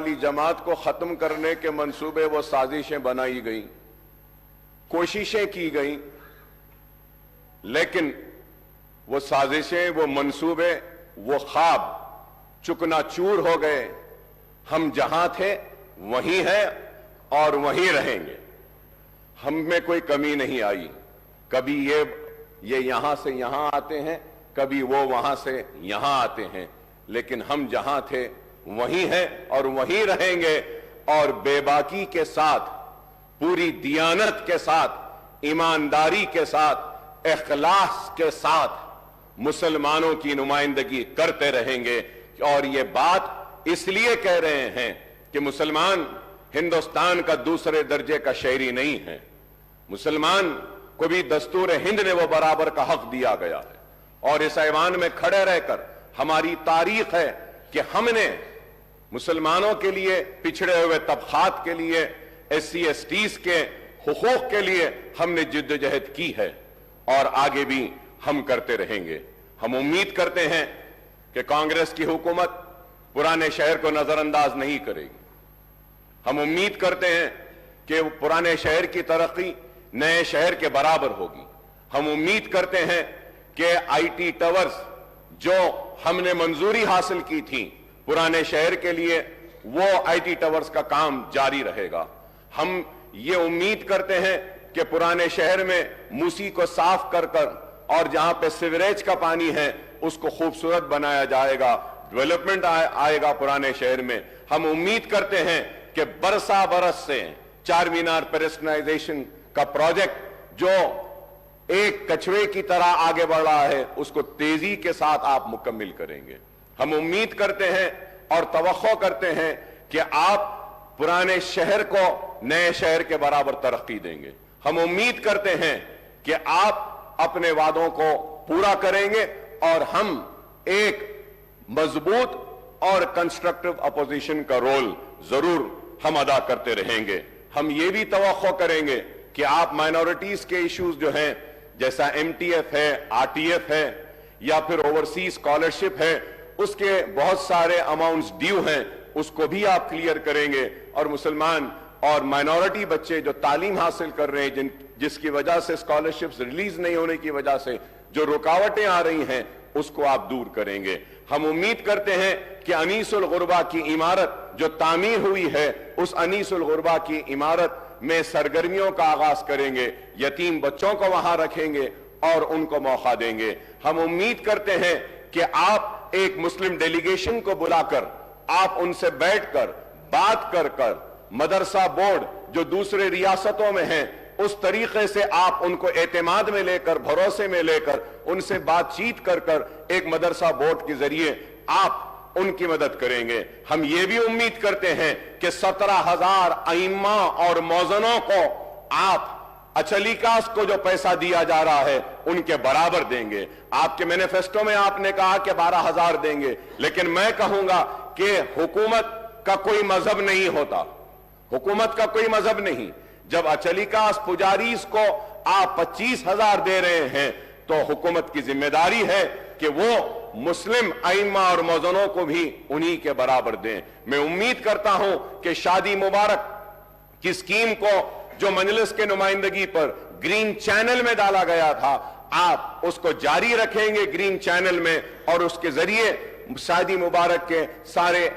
वाली जमात को खत्म करने के मंसूबे वो साजिशें बनाई गई, कोशिशें की गई, लेकिन वो साजिशें, वो मंसूबे, वो ख्वाब चुकनाचूर हो गए। हम जहां थे वहीं हैं और वहीं रहेंगे। हम में कोई कमी नहीं आई। कभी ये यहां से यहां आते हैं, कभी वो वहां से यहां आते हैं, लेकिन हम जहां थे वहीं हैं और वहीं रहेंगे। और बेबाकी के साथ, पूरी दियानत के साथ, ईमानदारी के साथ, इखलास के साथ मुसलमानों की नुमाइंदगी करते रहेंगे। और ये बात इसलिए कह रहे हैं कि मुसलमान हिंदुस्तान का दूसरे दर्जे का शहरी नहीं है। मुसलमान को भी दस्तूर हिंद ने वो बराबर का हक दिया गया है। और इस ऐवान में खड़े रहकर हमारी तारीख है कि हमने मुसलमानों के लिए, पिछड़े हुए तबकात के लिए, SC STs के हुकूक के लिए हमने जिद्दोजहद की है और आगे भी हम करते रहेंगे। हम उम्मीद करते हैं कि कांग्रेस की हुकूमत पुराने शहर को नजरअंदाज नहीं करेगी। हम उम्मीद करते हैं कि पुराने शहर की तरक्की नए शहर के बराबर होगी। हम उम्मीद करते हैं कि IT टावर्स जो हमने मंजूरी हासिल की थी पुराने शहर के लिए, वो IT टावर्स का काम जारी रहेगा। हम ये उम्मीद करते हैं कि पुराने शहर में मूसी को साफ कर और जहां पे सीवरेज का पानी है उसको खूबसूरत बनाया जाएगा, डेवलपमेंट आएगा पुराने शहर में। हम उम्मीद करते हैं कि बरसा बरस से चार मीनार पेरिस्टनाइजेशन का प्रोजेक्ट जो एक कछुए की तरह आगे बढ़ रहा है उसको तेजी के साथ आप मुकम्मिल करेंगे। हम उम्मीद करते हैं और तवक्को करते हैं कि आप पुराने शहर को नए शहर के बराबर तरक्की देंगे। हम उम्मीद करते हैं कि आप अपने वादों को पूरा करेंगे और हम एक मजबूत और कंस्ट्रक्टिव अपोजिशन का रोल जरूर हम अदा करते रहेंगे। हम ये भी तवक्को करेंगे कि आप माइनॉरिटीज के इश्यूज जो हैं, जैसा MTF है, RTF है या फिर ओवरसीज स्कॉलरशिप है, उसके बहुत सारे अमाउंट्स ड्यू हैं, उसको भी आप क्लियर करेंगे। और मुसलमान और माइनॉरिटी बच्चे जो तालीम हासिल कर रहे हैं, जिसकी वजह से स्कॉलरशिप्स रिलीज नहीं होने की वजह से जो रुकावटें आ रही हैं, उसको आप दूर करेंगे। हम उम्मीद करते हैं कि अनीसुल गुरबा की इमारत जो तामीर हुई है, उस अनीसुल गुरबा की इमारत में सरगर्मियों का आगाज करेंगे, यतीम बच्चों को वहां रखेंगे और उनको मौका देंगे। हम उम्मीद करते हैं कि आप एक मुस्लिम डेलीगेशन को बुलाकर, आप उनसे बैठकर बात कर मदरसा बोर्ड जो दूसरे रियासतों में हैं, उस तरीके से आप उनको एतमाद में लेकर, भरोसे में लेकर, उनसे बातचीत कर एक मदरसा बोर्ड के जरिए आप उनकी मदद करेंगे। हम ये भी उम्मीद करते हैं कि 17,000 अइम्मा और मौजनों को आप अचलीकास को जो पैसा दिया जा रहा है उनके बराबर देंगे। आपके मैनिफेस्टो में आपने कहा कि 12,000 देंगे, लेकिन मैं कहूंगा कि हुकूमत का कोई मजहब नहीं होता, हुकूमत का कोई मजहब नहीं। जब अचलीकास पुजारीज को आप 25,000 दे रहे हैं तो हुकूमत की जिम्मेदारी है कि वो मुस्लिम अइम्मा और मौजनों को भी उन्हीं के बराबर दें। मैं उम्मीद करता हूं कि शादी मुबारक की स्कीम को जो मजलिस के नुमाइंदगी पर ग्रीन चैनल में डाला गया था, आप उसको जारी रखेंगे ग्रीन चैनल में, और उसके जरिए शादी मुबारक के सारे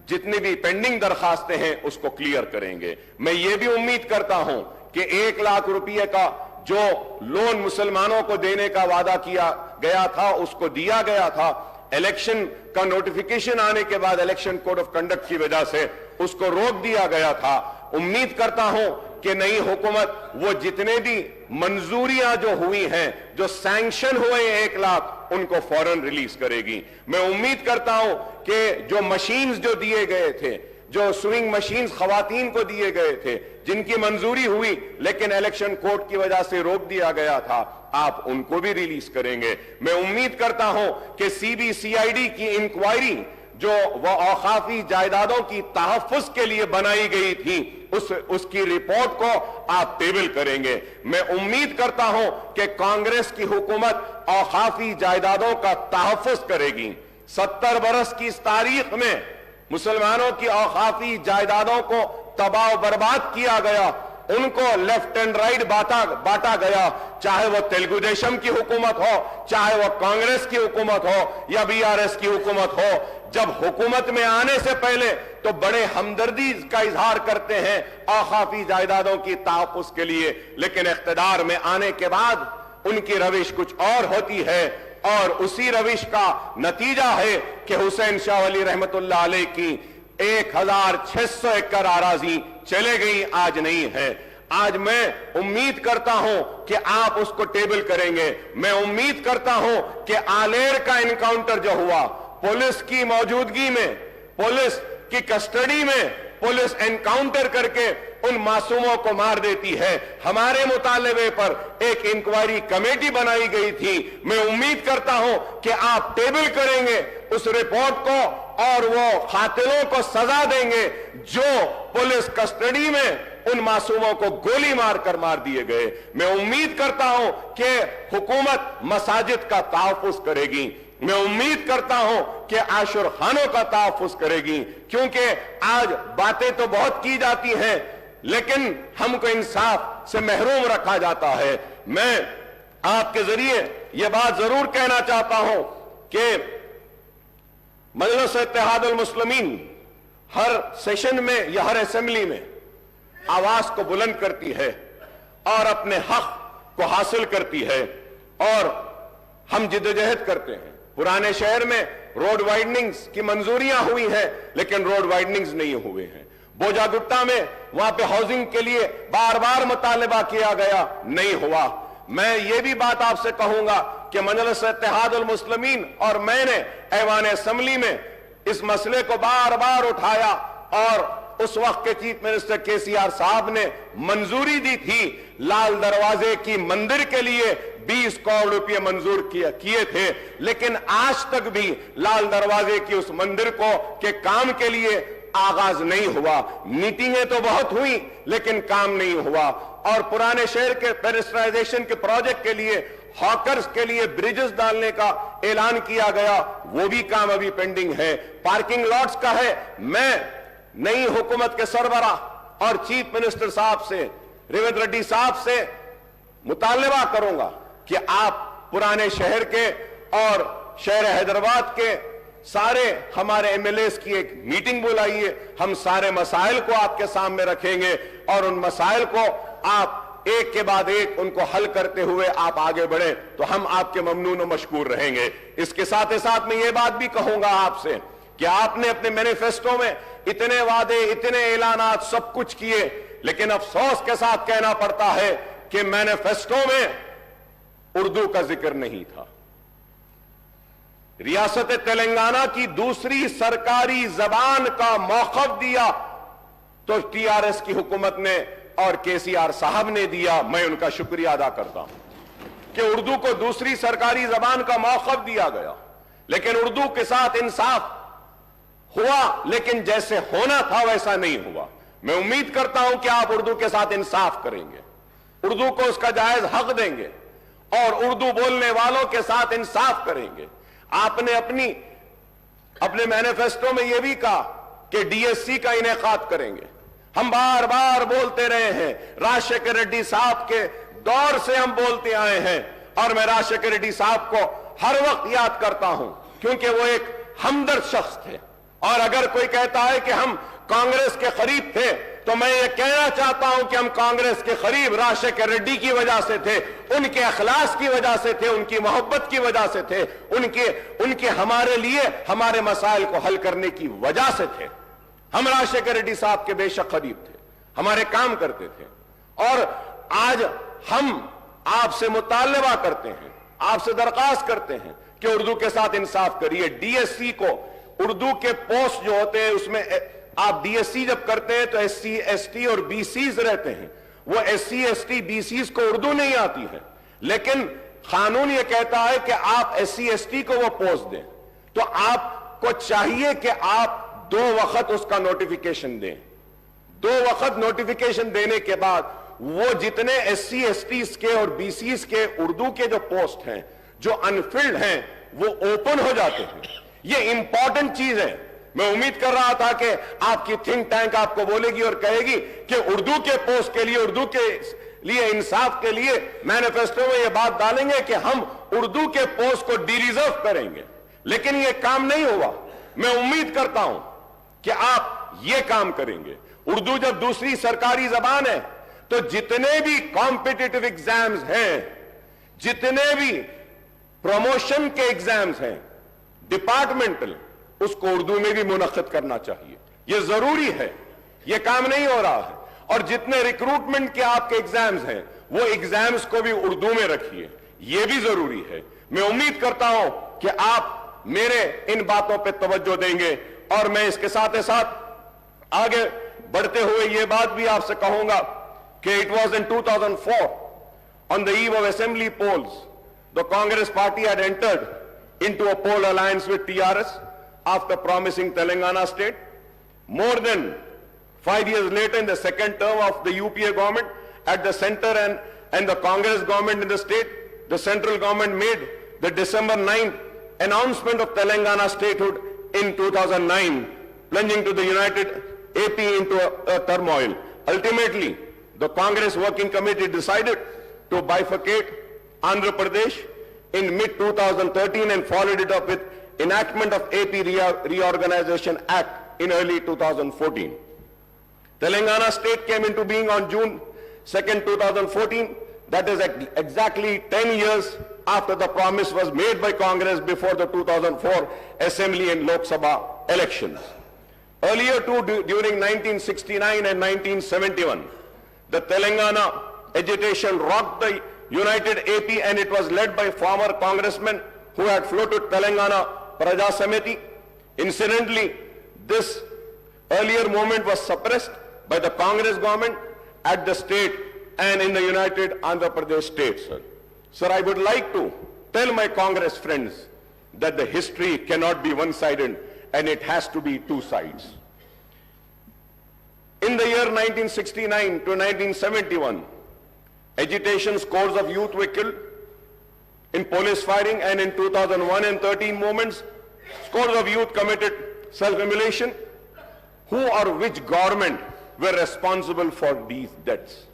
जितनी भी पेंडिंग दरखास्तें हैं उसको क्लियर करेंगे। मैं ये भी उम्मीद करता हूं कि 1 लाख रुपए का जो लोन मुसलमानों को देने का वादा किया गया था, उसको दिया गया था। इलेक्शन का नोटिफिकेशन आने के बाद इलेक्शन कोड ऑफ कंडक्ट की वजह से उसको रोक दिया गया था। उम्मीद करता हूं कि नई हुकूमत वो जितने भी मंजूरियां जो हुई हैं, जो सैंक्शन हुए 1 लाख, उनको फौरन रिलीज करेगी। मैं उम्मीद करता हूं कि जो मशीन्स जो दिए गए थे, जो स्विंग मशीन्स खवातीन को दिए गए थे, जिनकी मंजूरी हुई लेकिन इलेक्शन कोड की वजह से रोक दिया गया था, आप उनको भी रिलीज करेंगे। मैं उम्मीद करता हूं कि CBCID की इंक्वायरी जो वह औकाफी जायदादों की तहफ्फुज के लिए बनाई गई थी, उसकी रिपोर्ट को आप टेबल करेंगे। मैं उम्मीद करता हूं कि कांग्रेस की हुकूमत औकाफी जायदादों का तहफ्फुज करेगी। 70 बरस की इस तारीख में मुसलमानों की औकाफी जायदादों को तबाह बर्बाद किया गया, उनको लेफ्ट एंड राइट बांटा गया, चाहे वो तेलुगु देशम की हुकूमत हो, चाहे वो कांग्रेस की हुकूमत हो या बीआरएस की हुकूमत हो। जब हुकूमत में आने से पहले तो बड़े हमदर्दी का इजहार करते हैं औकाफी जायदादों की तहफ्फुज़ के लिए, लेकिन इख्तिदार में आने के बाद उनकी रविश कुछ और होती है, और उसी रविश का नतीजा है कि हुसैन शाह वली रहमतुल्लाह अलैह की 1600 एकड़ आराजी चले गई, आज नहीं है। आज मैं उम्मीद करता हूं कि आप उसको टेबल करेंगे। मैं उम्मीद करता हूं कि आलेर का इनकाउंटर जो हुआ, पुलिस की मौजूदगी में, पुलिस की कस्टडी में पुलिस एनकाउंटर करके उन मासूमों को मार देती है। हमारे मुतालबे पर एक इंक्वायरी कमेटी बनाई गई थी। मैं उम्मीद करता हूं कि आप टेबल करेंगे उस रिपोर्ट को और वो कातिलों को सजा देंगे जो पुलिस कस्टडी में उन मासूमों को गोली मारकर मार दिए गए। मैं उम्मीद करता हूं कि हुकूमत मसाजिद का तहफ्फुज़ करेगी। मैं उम्मीद करता हूं कि आशुर खानों का तहफ्फुज़ करेगी, क्योंकि आज बातें तो बहुत की जाती हैं लेकिन हमको इंसाफ से महरूम रखा जाता है। मैं आपके जरिए यह बात जरूर कहना चाहता हूं कि मजलिस इत्तेहादुल मुस्लिमीन हर सेशन में या हर असेंबली में आवाज को बुलंद करती है और अपने हक को हासिल करती है, और हम जिद्दोजहद करते हैं। पुराने शहर में रोड वाइडनिंग्स की मंजूरियां हुई हैं लेकिन रोड वाइडनिंग्स नहीं हुए हैं। बोजागुट्टा में वहां पे हाउसिंग के लिए बार बार मुतालबा किया गया, नहीं हुआ। मैं ये भी बात आपसे कहूंगा कि मजलिस इत्तेहादुल मुस्लिमीन और मैंने ऐवान असेंबली में इस मसले को बार बार उठाया, और उस वक्त के चीफ मिनिस्टर केसीआर साहब ने मंजूरी दी थी। लाल दरवाजे की मंदिर के लिए 20 करोड़ रुपए मंजूर किए थे, लेकिन आज तक भी लाल दरवाजे की उस मंदिर के काम के लिए आगाज नहीं हुआ। मीटिंगें तो बहुत हुई लेकिन काम नहीं हुआ। और पुराने शहर के पेरिस्ट्राइजेशन के प्रोजेक्ट के लिए, हॉकर्स के लिए ब्रिजेस डालने का ऐलान किया गया, वो भी काम अभी पेंडिंग है। पार्किंग लॉट्स का है। मैं नई हुकूमत के सरबराह और चीफ मिनिस्टर साहब से, रेवंत रेड्डी साहब से मुतालबा करूंगा कि आप पुराने शहर के और शहर हैदराबाद के सारे हमारे एमएलएस की एक मीटिंग बुलाइए। हम सारे मसाइल को आपके सामने रखेंगे और उन मसाइल को आप एक के बाद एक उनको हल करते हुए आप आगे बढ़े तो हम आपके ममनून और मशकूर रहेंगे। इसके साथ ही साथ मैं ये बात भी कहूंगा आपसे कि आपने अपने मैनिफेस्टो में इतने वादे, इतने ऐलानात सब कुछ किए, लेकिन अफसोस के साथ कहना पड़ता है कि मैनिफेस्टो में उर्दू का जिक्र नहीं था। रियासत तेलंगाना की दूसरी सरकारी जबान का मौक़िफ़ दिया तो टीआरएस की हुकूमत ने और केसीआर साहब ने दिया। मैं उनका शुक्रिया अदा करता हूं कि उर्दू को दूसरी सरकारी जबान का मौक़िफ़ दिया गया, लेकिन उर्दू के साथ इंसाफ हुआ, लेकिन जैसे होना था वैसा नहीं हुआ। मैं उम्मीद करता हूं कि आप उर्दू के साथ इंसाफ करेंगे, उर्दू को उसका जायज हक देंगे और उर्दू बोलने वालों के साथ इंसाफ करेंगे। आपने अपने मैनिफेस्टो में यह भी कहा कि डीएससी का इनेकाद करेंगे। हम बार बार बोलते रहे हैं, राजशेखर रेड्डी साहब के दौर से हम बोलते आए हैं, और मैं राजशेखर रेड्डी साहब को हर वक्त याद करता हूं क्योंकि वो एक हमदर्द शख्स थे। और अगर कोई कहता है कि हम कांग्रेस के करीब थे, तो मैं ये कहना चाहता हूं कि हम कांग्रेस के करीब राजशेखर रेड्डी की वजह से थे, उनके अखलास की वजह से थे, उनकी मोहब्बत की वजह से थे, उनके हमारे लिए हमारे मसाइल को हल करने की वजह से थे। हम राजशेखर रेड्डी साहब के बेशक करीब थे, हमारे काम करते थे, और आज हम आपसे मुतालबा करते हैं, आपसे दरख्वास्त करते हैं कि उर्दू के साथ इंसाफ करिए। डीएससी को, उर्दू के पोस्ट जो होते हैं उसमें आप डीएससी जब करते हैं तो एससी एसटी और बीसीज रहते हैं। वो एससी एसटी बीसीज को उर्दू नहीं आती है, लेकिन कानून ये कहता है कि आप एससी एसटी को वो पोस्ट दें, तो आपको चाहिए कि आप 2 वक्त उसका नोटिफिकेशन दें। 2 वक्त नोटिफिकेशन देने के बाद वो जितने एससी एसटी के और बीसीज के उर्दू के जो पोस्ट हैं जो अनफिल्ड हैं वो ओपन हो जाते हैं। ये इंपॉर्टेंट चीज है। मैं उम्मीद कर रहा था कि आपकी थिंक टैंक आपको बोलेगी और कहेगी कि उर्दू के पोस्ट के लिए, उर्दू के लिए, इंसाफ के लिए मैनिफेस्टो में यह बात डालेंगे कि हम उर्दू के पोस्ट को डिरिजर्व करेंगे। लेकिन यह काम नहीं हुआ। मैं उम्मीद करता हूं कि आप यह काम करेंगे। उर्दू जब दूसरी सरकारी जबान है तो जितने भी कॉम्पिटिटिव एग्जाम्स हैं, जितने भी प्रमोशन के एग्जाम्स हैं डिपार्टमेंटल, उसको उर्दू में भी मुनक्किद करना चाहिए। यह जरूरी है, यह काम नहीं हो रहा है। और जितने रिक्रूटमेंट के आपके एग्जाम्स हैं वो एग्जाम्स को भी उर्दू में रखिए, यह भी जरूरी है। मैं उम्मीद करता हूं कि आप मेरे इन बातों पर तवज्जो देंगे। और मैं इसके साथ ही साथ आगे बढ़ते हुए यह बात भी आपसे कहूंगा कि it was in 2004 on the eve of assembly polls, the Congress party had entered into a poll alliance with TRS after promising Telangana state. More than 5 years later, in the second term of the UPA government, at the center and the Congress government in the state, the central government made the December 9th announcement of Telangana statehood in 2009, plunging to the united AP into a turmoil. Ultimately, the Congress Working Committee decided to bifurcate Andhra Pradesh in mid-2013 and followed it up with enactment of AP Reorganization Act in early 2014. Telangana state came into being on June 2nd, 2014. That is exactly 10 years after the promise was made by Congress before the 2004 Assembly and Lok Sabha elections. Earlier too, during 1969 and 1971, the Telangana agitation rocked the united AP, and it was led by former congressmen who had floated Telangana Praja Samiti. Incidentally, this earlier movement was suppressed by the Congress government at the state and in the united Andhra Pradesh state, sir. Sir, I would like to tell my Congress friends that the history cannot be one-sided and it has to be two sides. In the year 1969 to 1971, agitation scores of youth were killed in police firing, and in 2001 and 13 movements, scores of youth committed self-immolation. Who or which government were responsible for these deaths?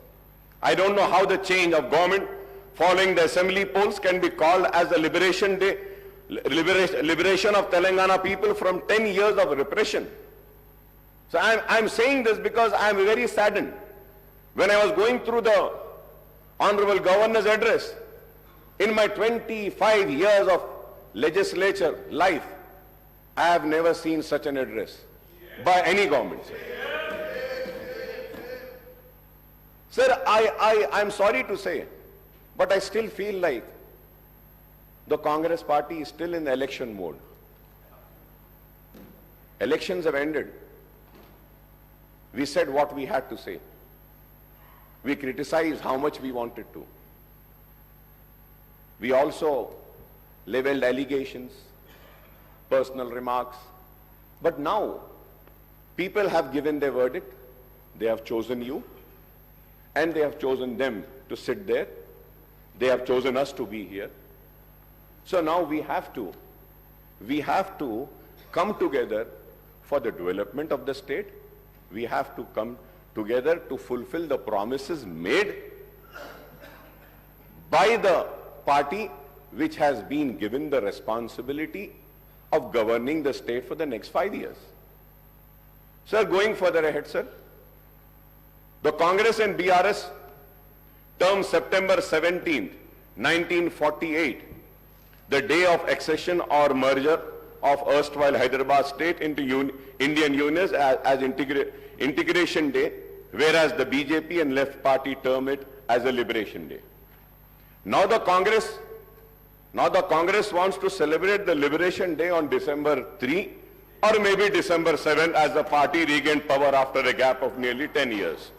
I don't know how the change of government following the assembly polls can be called as the liberation day, liberation of Telangana people from 10 years of repression. So I'm saying this because I'm very saddened. When I was going through the Honorable Governor's address, in my 25 years of legislature life, I have never seen such an address by any government. Sir, I'm sorry to say, but I still feel like the Congress party is still in the election mode. Elections have ended. We said what we had to say. We criticized how much we wanted to. We also leveled allegations, personal remarks. But now, people have given their verdict. They have chosen you, and they have chosen them to sit there. They have chosen us to be here. So now we have to come together for the development of the state. We have to come together to fulfill the promises made by the party which has been given the responsibility of governing the state for the next 5 years. Sir, going further ahead, sir, the Congress and BRS term September 17th, 1948, the day of accession or merger of erstwhile Hyderabad state into Indian Union as integration day, whereas the BJP and left party term it as a liberation day. Now the Congress wants to celebrate the liberation day on December 3 or maybe December 7 as the party regained power after a gap of nearly 10 years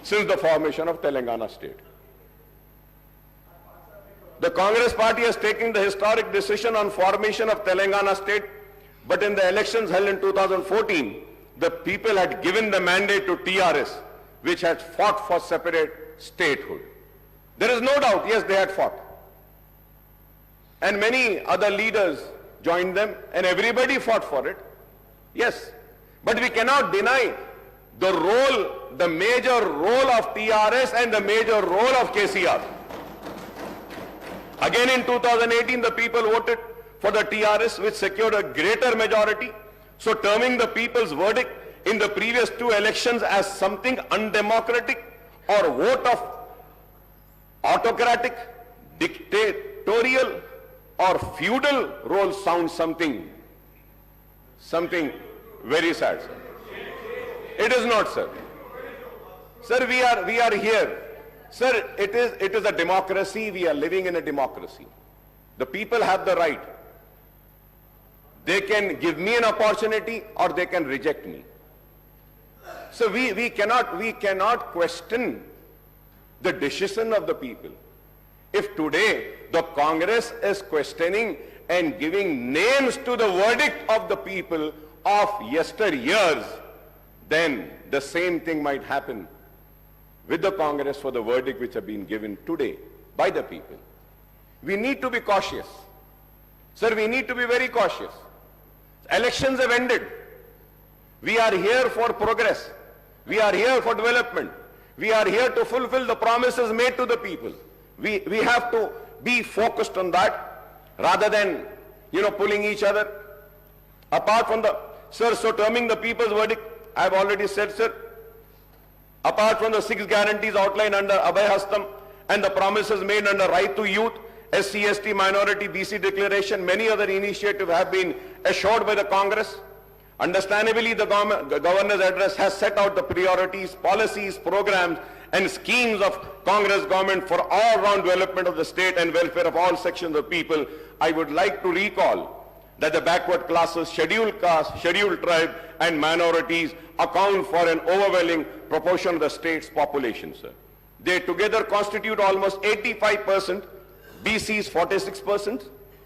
since the formation of Telangana state. The Congress party has taken the historic decision on formation of Telangana state, but in the elections held in 2014, the people had given the mandate to TRS, which had fought for separate statehood. There is no doubt, yes, they had fought. And many other leaders joined them, and everybody fought for it. Yes, but we cannot deny the role, the major role of TRS and the major role of KCR. Again in 2018, the people voted for the TRS, which secured a greater majority. So terming the people's verdict in the previous two elections as something undemocratic or vote of autocratic, dictatorial or feudal role sounds something very sad, sir. It is not, sir. Sir, we are here. Sir, it is a democracy. We are living in a democracy. The people have the right. They can give me an opportunity or they can reject me. So we cannot question the decision of the people. If today the Congress is questioning and giving names to the verdict of the people of yesteryears, then the same thing might happen with the Congress for the verdict which have been given today by the people. We need to be cautious. Sir, we need to be very cautious. Elections have ended. We are here for progress. We are here for development. We are here to fulfill the promises made to the people. We have to be focused on that rather than, pulling each other apart from the, sir, so terming the people's verdict, I have already said, sir, apart from the 6 guarantees outlined under Abhay Hastam and the promises made under Right to Youth, SC, ST, Minority, BC Declaration, many other initiatives have been assured by the Congress. Understandably, the governor's address has set out the priorities, policies, programs, and schemes of Congress government for all-round development of the state and welfare of all sections of people. I would like to recall that the backward classes, scheduled caste, scheduled tribe, and minorities account for an overwhelming proportion of the state's population, sir. They together constitute almost 85%, BCs 46%,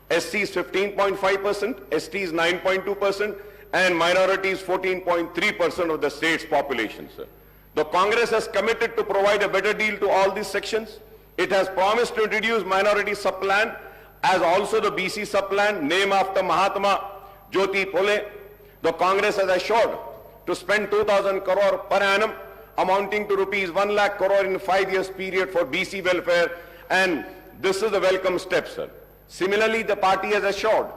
SCs 15.5%, STs 9.2%, and minorities 14.3% of the state's population, sir. The Congress has committed to provide a better deal to all these sections. It has promised to introduce minority sub-plan as also the BC sub-plan, named after Mahatma Jyoti Phule. The Congress has assured to spend 2,000 crore per annum, amounting to rupees 1 lakh crore in 5 years period for BC welfare, and this is a welcome step, sir. Similarly, the party has assured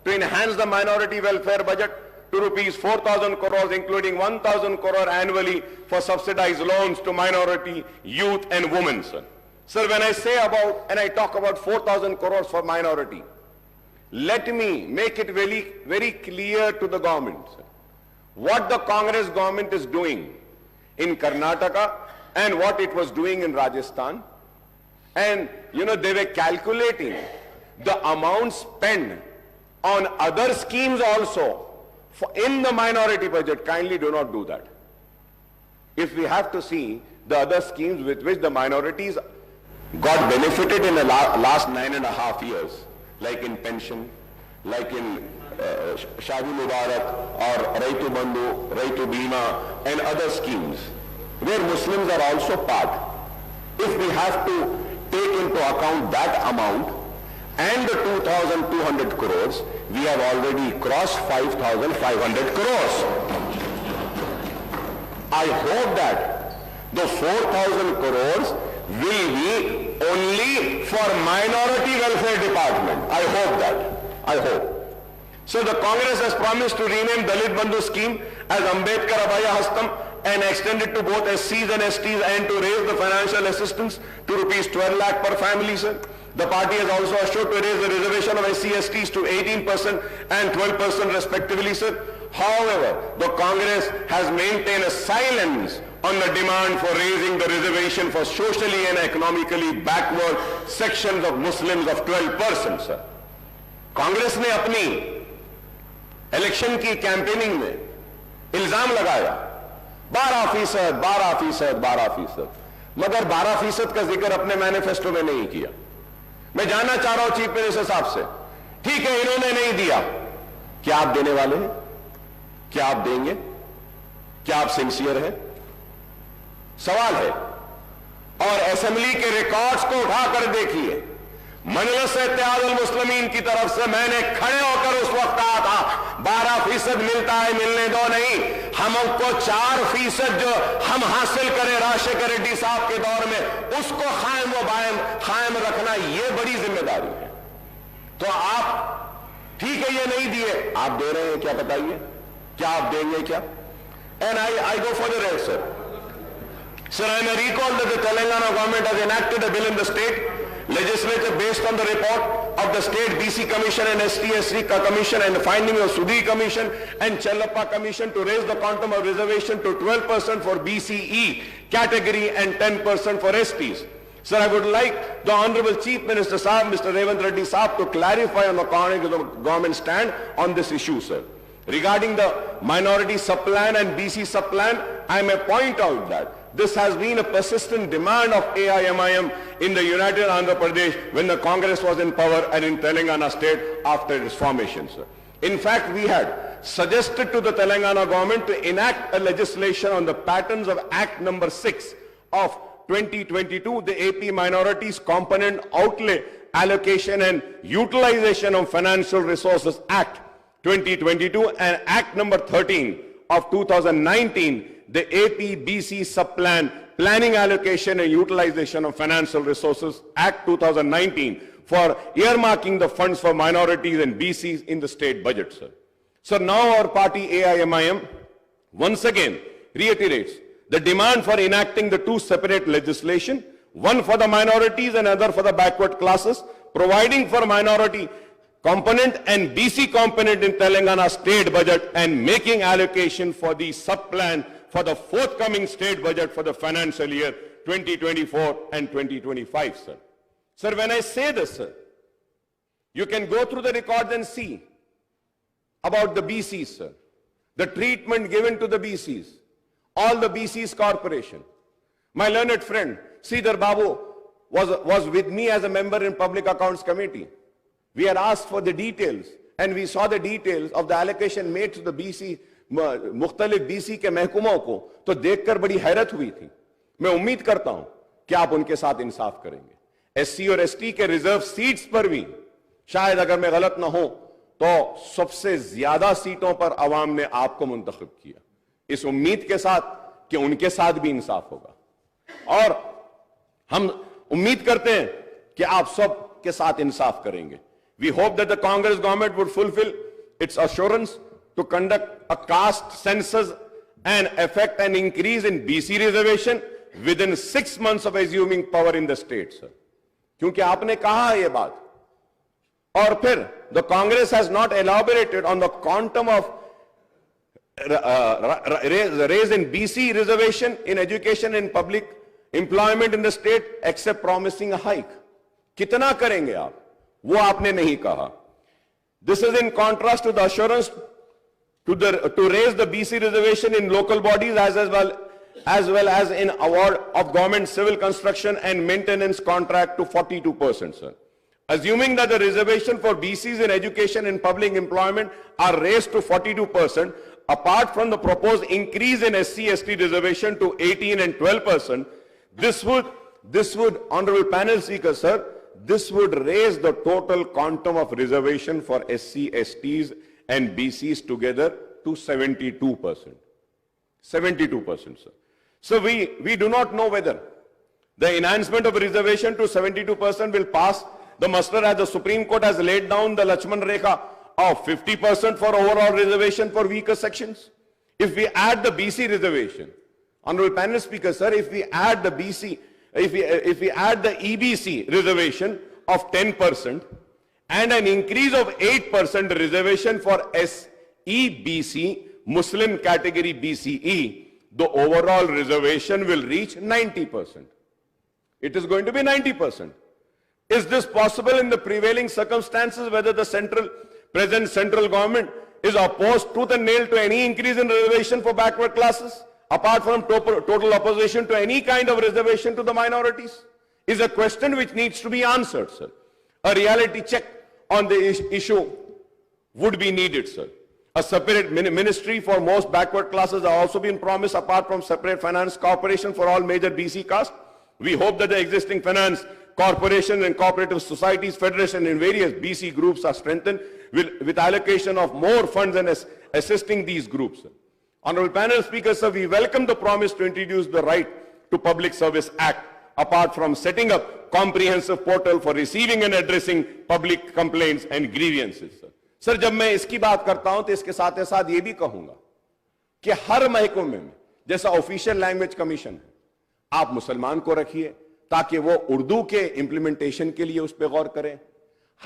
to enhance the minority welfare budget to rupees 4,000 crores, including 1,000 crore annually for subsidized loans to minority, youth and women, sir. Sir, when I say about, and I talk about 4,000 crores for minority, let me make it very, very clear to the government, sir, what the Congress government is doing in Karnataka and what it was doing in Rajasthan. And, they were calculating the amount spent on other schemes also in the minority budget. Kindly do not do that. If we have to see the other schemes with which the minorities got benefited in the last 9.5 years, like in pension, like in Shadi Mubarak or Raitu Bandhu, Raitu Bima and other schemes, where Muslims are also part. If we have to take into account that amount and the 2,200 crores, we have already crossed 5,500 crores. I hope that the 4,000 crores will be only for minority welfare department. I hope that. I hope. So the Congress has promised to rename Dalit Bandhu scheme as Ambedkar Abhay Hastam and extend it to both SCs and STs, and to raise the financial assistance to rupees 12 lakh per family, sir. The party has also assured to raise the reservation of SC/STs to 18% and 12% respectively, sir. However, the Congress has maintained a silence on the demand for raising the reservation for socially and economically backward sections of Muslims of 12%, sir. Congress ने अपनी election की campaigning में इल्जाम लगाया 12%, मगर 12% का जिक्र अपने मैनिफेस्टो में नहीं किया। मैं जानना चाह रहा हूं चीफ मिनिस्टर साहब से, ठीक है इन्होंने नहीं दिया, क्या आप देने वाले हैं? क्या आप देंगे? क्या आप सिंसियर हैं? सवाल है। और असेंबली के रिकॉर्ड्स को उठाकर देखिए, मजलिस-ए-इत्तेहाद अल-मुस्लिमीन की तरफ से मैंने खड़े होकर उस वक्त कहा था 12% मिलता है, मिलने दो नहीं, हमको 4% जो हम हासिल करें राशिद रेड्डी साहब के दौर में, उसको कायम व कायम रखना, ये बड़ी जिम्मेदारी है। तो आप ठीक है ये नहीं दिए, आप दे रहे हैं क्या बताइए, क्या आप देंगे क्या? And I go for the red sir. Sir, I may recall that the Telangana government has enacted a bill in the state legislature based on the report of the State BC Commission and ST-SC Commission and the finding of Sudhi Commission and Chellappa Commission to raise the quantum of reservation to 12% for BCE category and 10% for STs. Sir, I would like the Honorable Chief Minister Sahab, Mr. Revant Reddy Sahab, to clarify on the government stand on this issue, sir. Regarding the minority sub-plan and BC sub-plan, I may point out that this has been a persistent demand of AIMIM in the United Andhra Pradesh when the Congress was in power and in Telangana state after its formation, sir. In fact, we had suggested to the Telangana government to enact a legislation on the patterns of Act number 6 of 2022, the AP Minorities Component Outlay Allocation and Utilization of Financial Resources Act 2022 and Act number 13 of 2019, the AP-BC Sub-Plan Planning Allocation and Utilization of Financial Resources Act 2019 for earmarking the funds for minorities and BCs in the state budget, sir. So now our party AIMIM once again reiterates the demand for enacting the two separate legislation, one for the minorities and other for the backward classes, providing for minority component and BC component in Telangana state budget and making allocation for the sub-plan for the forthcoming state budget for the financial year 2024 and 2025, sir. Sir, when I say this, sir, you can go through the records and see about the BCs, sir. The treatment given to the BCs, all the BCs corporation. My learned friend, Sridhar Babu, was with me as a member in Public Accounts Committee. We had asked for the details and we saw the details of the allocation made to the BC, मुख्तलिफ BC के महकुमों को, तो देखकर बड़ी हैरत हुई थी. मैं उम्मीद करता हूं कि आप उनके साथ इंसाफ करेंगे. SC और ST के रिजर्व सीट्स पर भी शायद अगर मैं गलत ना हो तो सबसे ज्यादा सीटों पर आवाम ने आपको मुंतखब किया. इस उम्मीद के साथ कि उनके साथ भी इंसाफ होगा और हम उम्मीद करते हैं कि आप सब के साथ इंसाफ करेंगे. We hope that the Congress government would fulfill its assurance to conduct a caste census and effect an increase in BC reservation within 6 months of assuming power in the state, sir. क्योंकि आपने कहा है ये बात और फिर the Congress has not elaborated on the quantum of raise in BC reservation in education and public employment in the state except promising a hike. कितना करेंगे आप, वो आपने नहीं कहा. This is in contrast to the assurance to raise the BC reservation in local bodies as well as in award of government civil construction and maintenance contract to 42%, sir. Assuming that the reservation for BCs in education and public employment are raised to 42%, apart from the proposed increase in SC/ST reservation to 18 and 12%, this would, Honorable Panel Speaker, sir, this would raise the total quantum of reservation for SC, STs and BCs together to 72%. 72%, sir. So we do not know whether the enhancement of reservation to 72% will pass the muster as the Supreme Court has laid down the Lakshman Rekha of 50% for overall reservation for weaker sections. If we add the BC reservation, Honorable Panel Speaker, sir, if we add the BC, if we add the EBC reservation of 10% and an increase of 8% reservation for SEBC, Muslim category BCE, the overall reservation will reach 90%. It is going to be 90%. Is this possible in the prevailing circumstances, whether the present central government is opposed tooth and nail to any increase in reservation for backward classes, apart from total opposition to any kind of reservation to the minorities? Is a question which needs to be answered, sir. A reality check on the issue would be needed, sir. A separate ministry for most backward classes has also been promised, apart from separate finance corporation for all major BC castes. We hope that the existing finance corporations and cooperative societies, federation and various BC groups are strengthened with allocation of more funds and assisting these groups. Honorable panel speakers, sir, we welcome the promise to introduce the Right to Public Service Act, apart from setting up comprehensive portal for receiving and addressing public complaints and grievances. Sir, जब मैं इसकी बात करता हूं तो इसके साथ साथ ये भी कहूंगा कि हर महकमे में जैसा ऑफिशियल लैंग्वेज कमीशन है, आप मुसलमान को रखिए ताकि वो उर्दू के इंप्लीमेंटेशन के लिए उस पर गौर करें.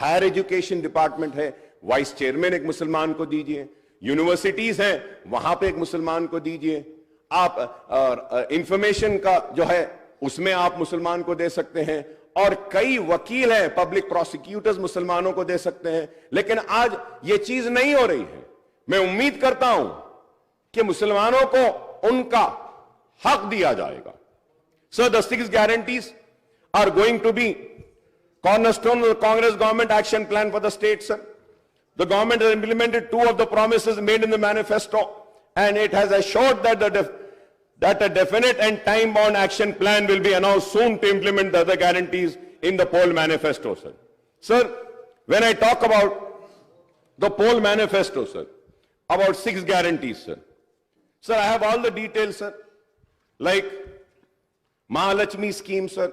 हायर एजुकेशन डिपार्टमेंट है, वाइस चेयरमैन एक मुसलमान को दीजिए. यूनिवर्सिटीज हैं, वहां पे एक मुसलमान को दीजिए. आप इंफॉर्मेशन का जो है उसमें आप मुसलमान को दे सकते हैं. और कई वकील हैं, पब्लिक प्रोसिक्यूटर्स मुसलमानों को दे सकते हैं. लेकिन आज ये चीज नहीं हो रही है. मैं उम्मीद करता हूं कि मुसलमानों को उनका हक दिया जाएगा. So the 6 guarantees are going to be cornerstone of the Congress government action plan for the state, sir. The government has implemented 2 of the promises made in the manifesto, and it has assured that a definite and time-bound action plan will be announced soon to implement the other guarantees in the poll manifesto, sir. Sir, when I talk about the poll manifesto, sir, about 6 guarantees, sir. Sir, I have all the details, sir. Like Mahalakshmi scheme, sir,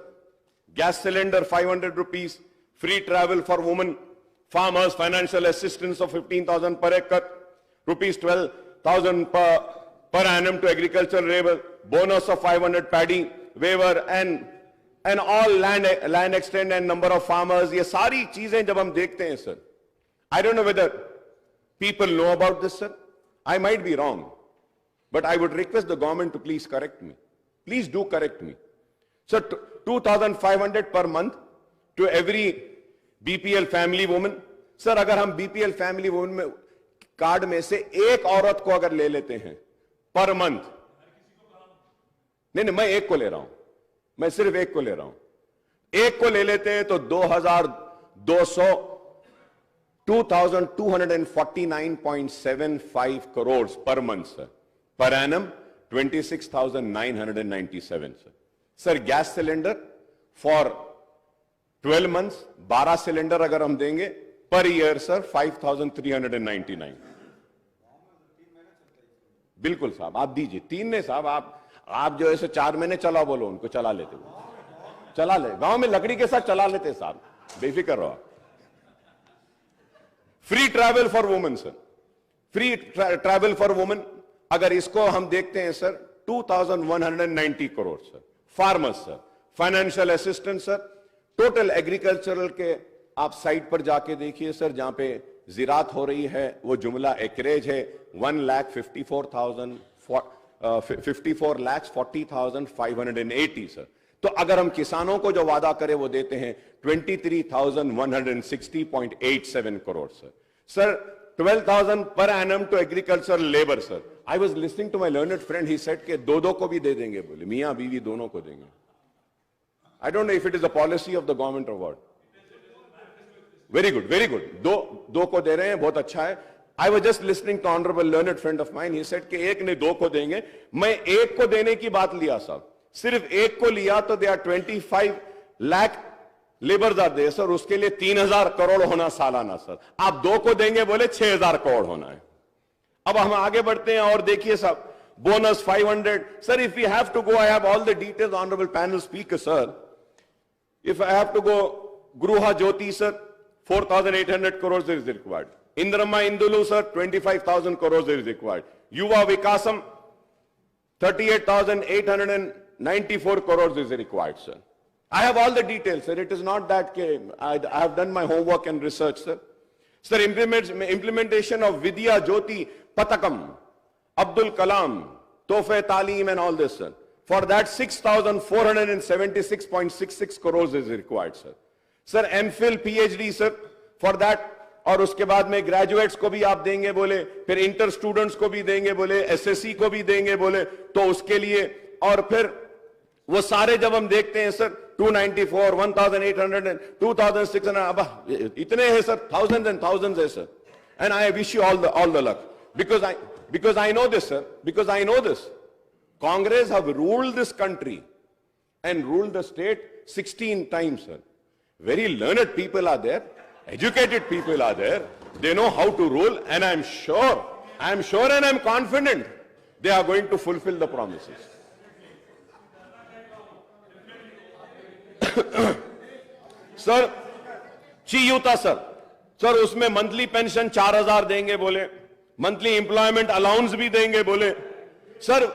gas cylinder 500 rupees, free travel for women, farmers, financial assistance of 15,000 per acre, rupees 12,000 per annum to agricultural labor, bonus of 500 paddy waiver, and all land extent and number of farmers. ये सारी चीजें जब हम देखते हैं, sir, I don't know whether people know about this, sir. I might be wrong, but I would request the government to please correct me. Please do correct me. So 2,500 per month to every BPL family woman. Sir, अगर हम BPL family woman में card में से एक औरत को अगर ले लेते हैं पर मंथ, नहीं, मैं एक को ले रहा हूं, मैं सिर्फ एक को ले रहा हूं, एक को ले लेते हैं तो 2,249.75 crores per month, sir. Per annum 26,997, sir. Sir, gas cylinder for 12 months 12 cylinder अगर हम देंगे per year, sir, 5,399. बिल्कुल साहब, आप दीजिए. 3 ने साहब, आप जो ऐसे 4 महीने चला बोलो उनको, चला लेते हो, चला ले, गांव में लकड़ी के साथ चला लेते साहब, बेफिक्र रहो. Free travel for women, sir, free travel for women अगर इसको हम देखते हैं, sir, 2,190 crore, sir. Farmers, sir, financial assistance, sir, total agricultural के आप साइट पर जाके देखिए, सर, जहां पे जिरात हो रही है वो जुमला एकरेज है 1,54,40,580, सर. तो अगर हम किसानों को जो वादा करें वो देते हैं 23,160.87 crore, sir. Sir, 12,000 per annum to agricultural labor, sir. I was listening to my learned friend, he said कि दो को भी दे देंगे, बोले मियां बीवी दोनों को देंगे. I don't know if it is a policy of the government or what. Very good, very good. दो को दे रहे हैं, बहुत अच्छा है. I was just listening to honorable learned friend of mine, he said कि एक ने 2 को देंगे. मैं एक को देने की बात लिया साहब, सिर्फ एक को लिया तो they are 25 lakh labour they, sir, उसके लिए 3,000 करोड़ होना सालाना, सर. आप 2 को देंगे बोले 6,000 करोड़ होना है. अब हम आगे बढ़ते हैं और देखिए साहब, bonus 500, sir. If we have to go, I have all the details, honourable panel speaker, sir. If I have to go, Gruha Jyothi, sir, 4,800 crores is required. Indrama Indulu, sir, 25,000 crores is required. Yuva Vikasam, 38,894 crores is required, sir. I have all the details, sir. It is not that I have done my homework and research, sir. Sir, implementation of Vidya Jyoti Patakam, Abdul Kalam, Tofe Talim and all this, sir. For that 6,476.66 crores is required, sir. Sir, MPhil, PhD, sir, for that. और उसके बाद में graduates को भी आप देंगे बोले, फिर इंटर स्टूडेंट्स को भी देंगे बोले, एसएससी को भी देंगे बोले, तो उसके लिए, और फिर वो सारे जब हम देखते हैं, सर, 294, 1,800, 2,600, अब इतने हैं, सर, thousands and thousands है, sir. And I wish you all the luck, because I know this, sir, because I know this. Congress have ruled this country and ruled the state 16 times, sir. very learned people are there, educated people are there, they know how to rule, and I'm sure and I'm confident they are going to fulfill the promises. Sir Cheyutha sir उसमें monthly pension 4,000 देंगे बोले, monthly employment allowance भी देंगे बोले. Sir,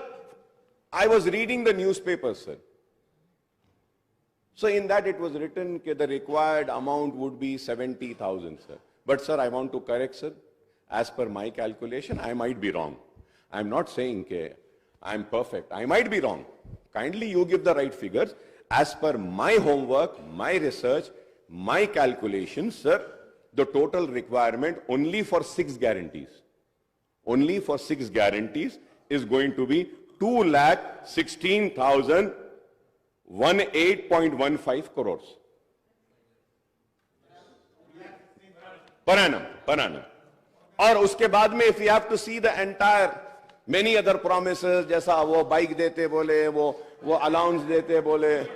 I was reading the newspaper, sir. So in that it was written that the required amount would be 70,000, sir. But sir, I want to correct, sir. As per my calculation, I might be wrong. I'm not saying that I'm perfect. I might be wrong. Kindly you give the right figures. As per my homework, my research, my calculations, sir, the total requirement only for 6 guarantees is going to be 2,16,018.15 crores per annum. और उसके बाद में if you have to see the entire many other promises, जैसा वो bike देते बोले, वो allowance देते बोले,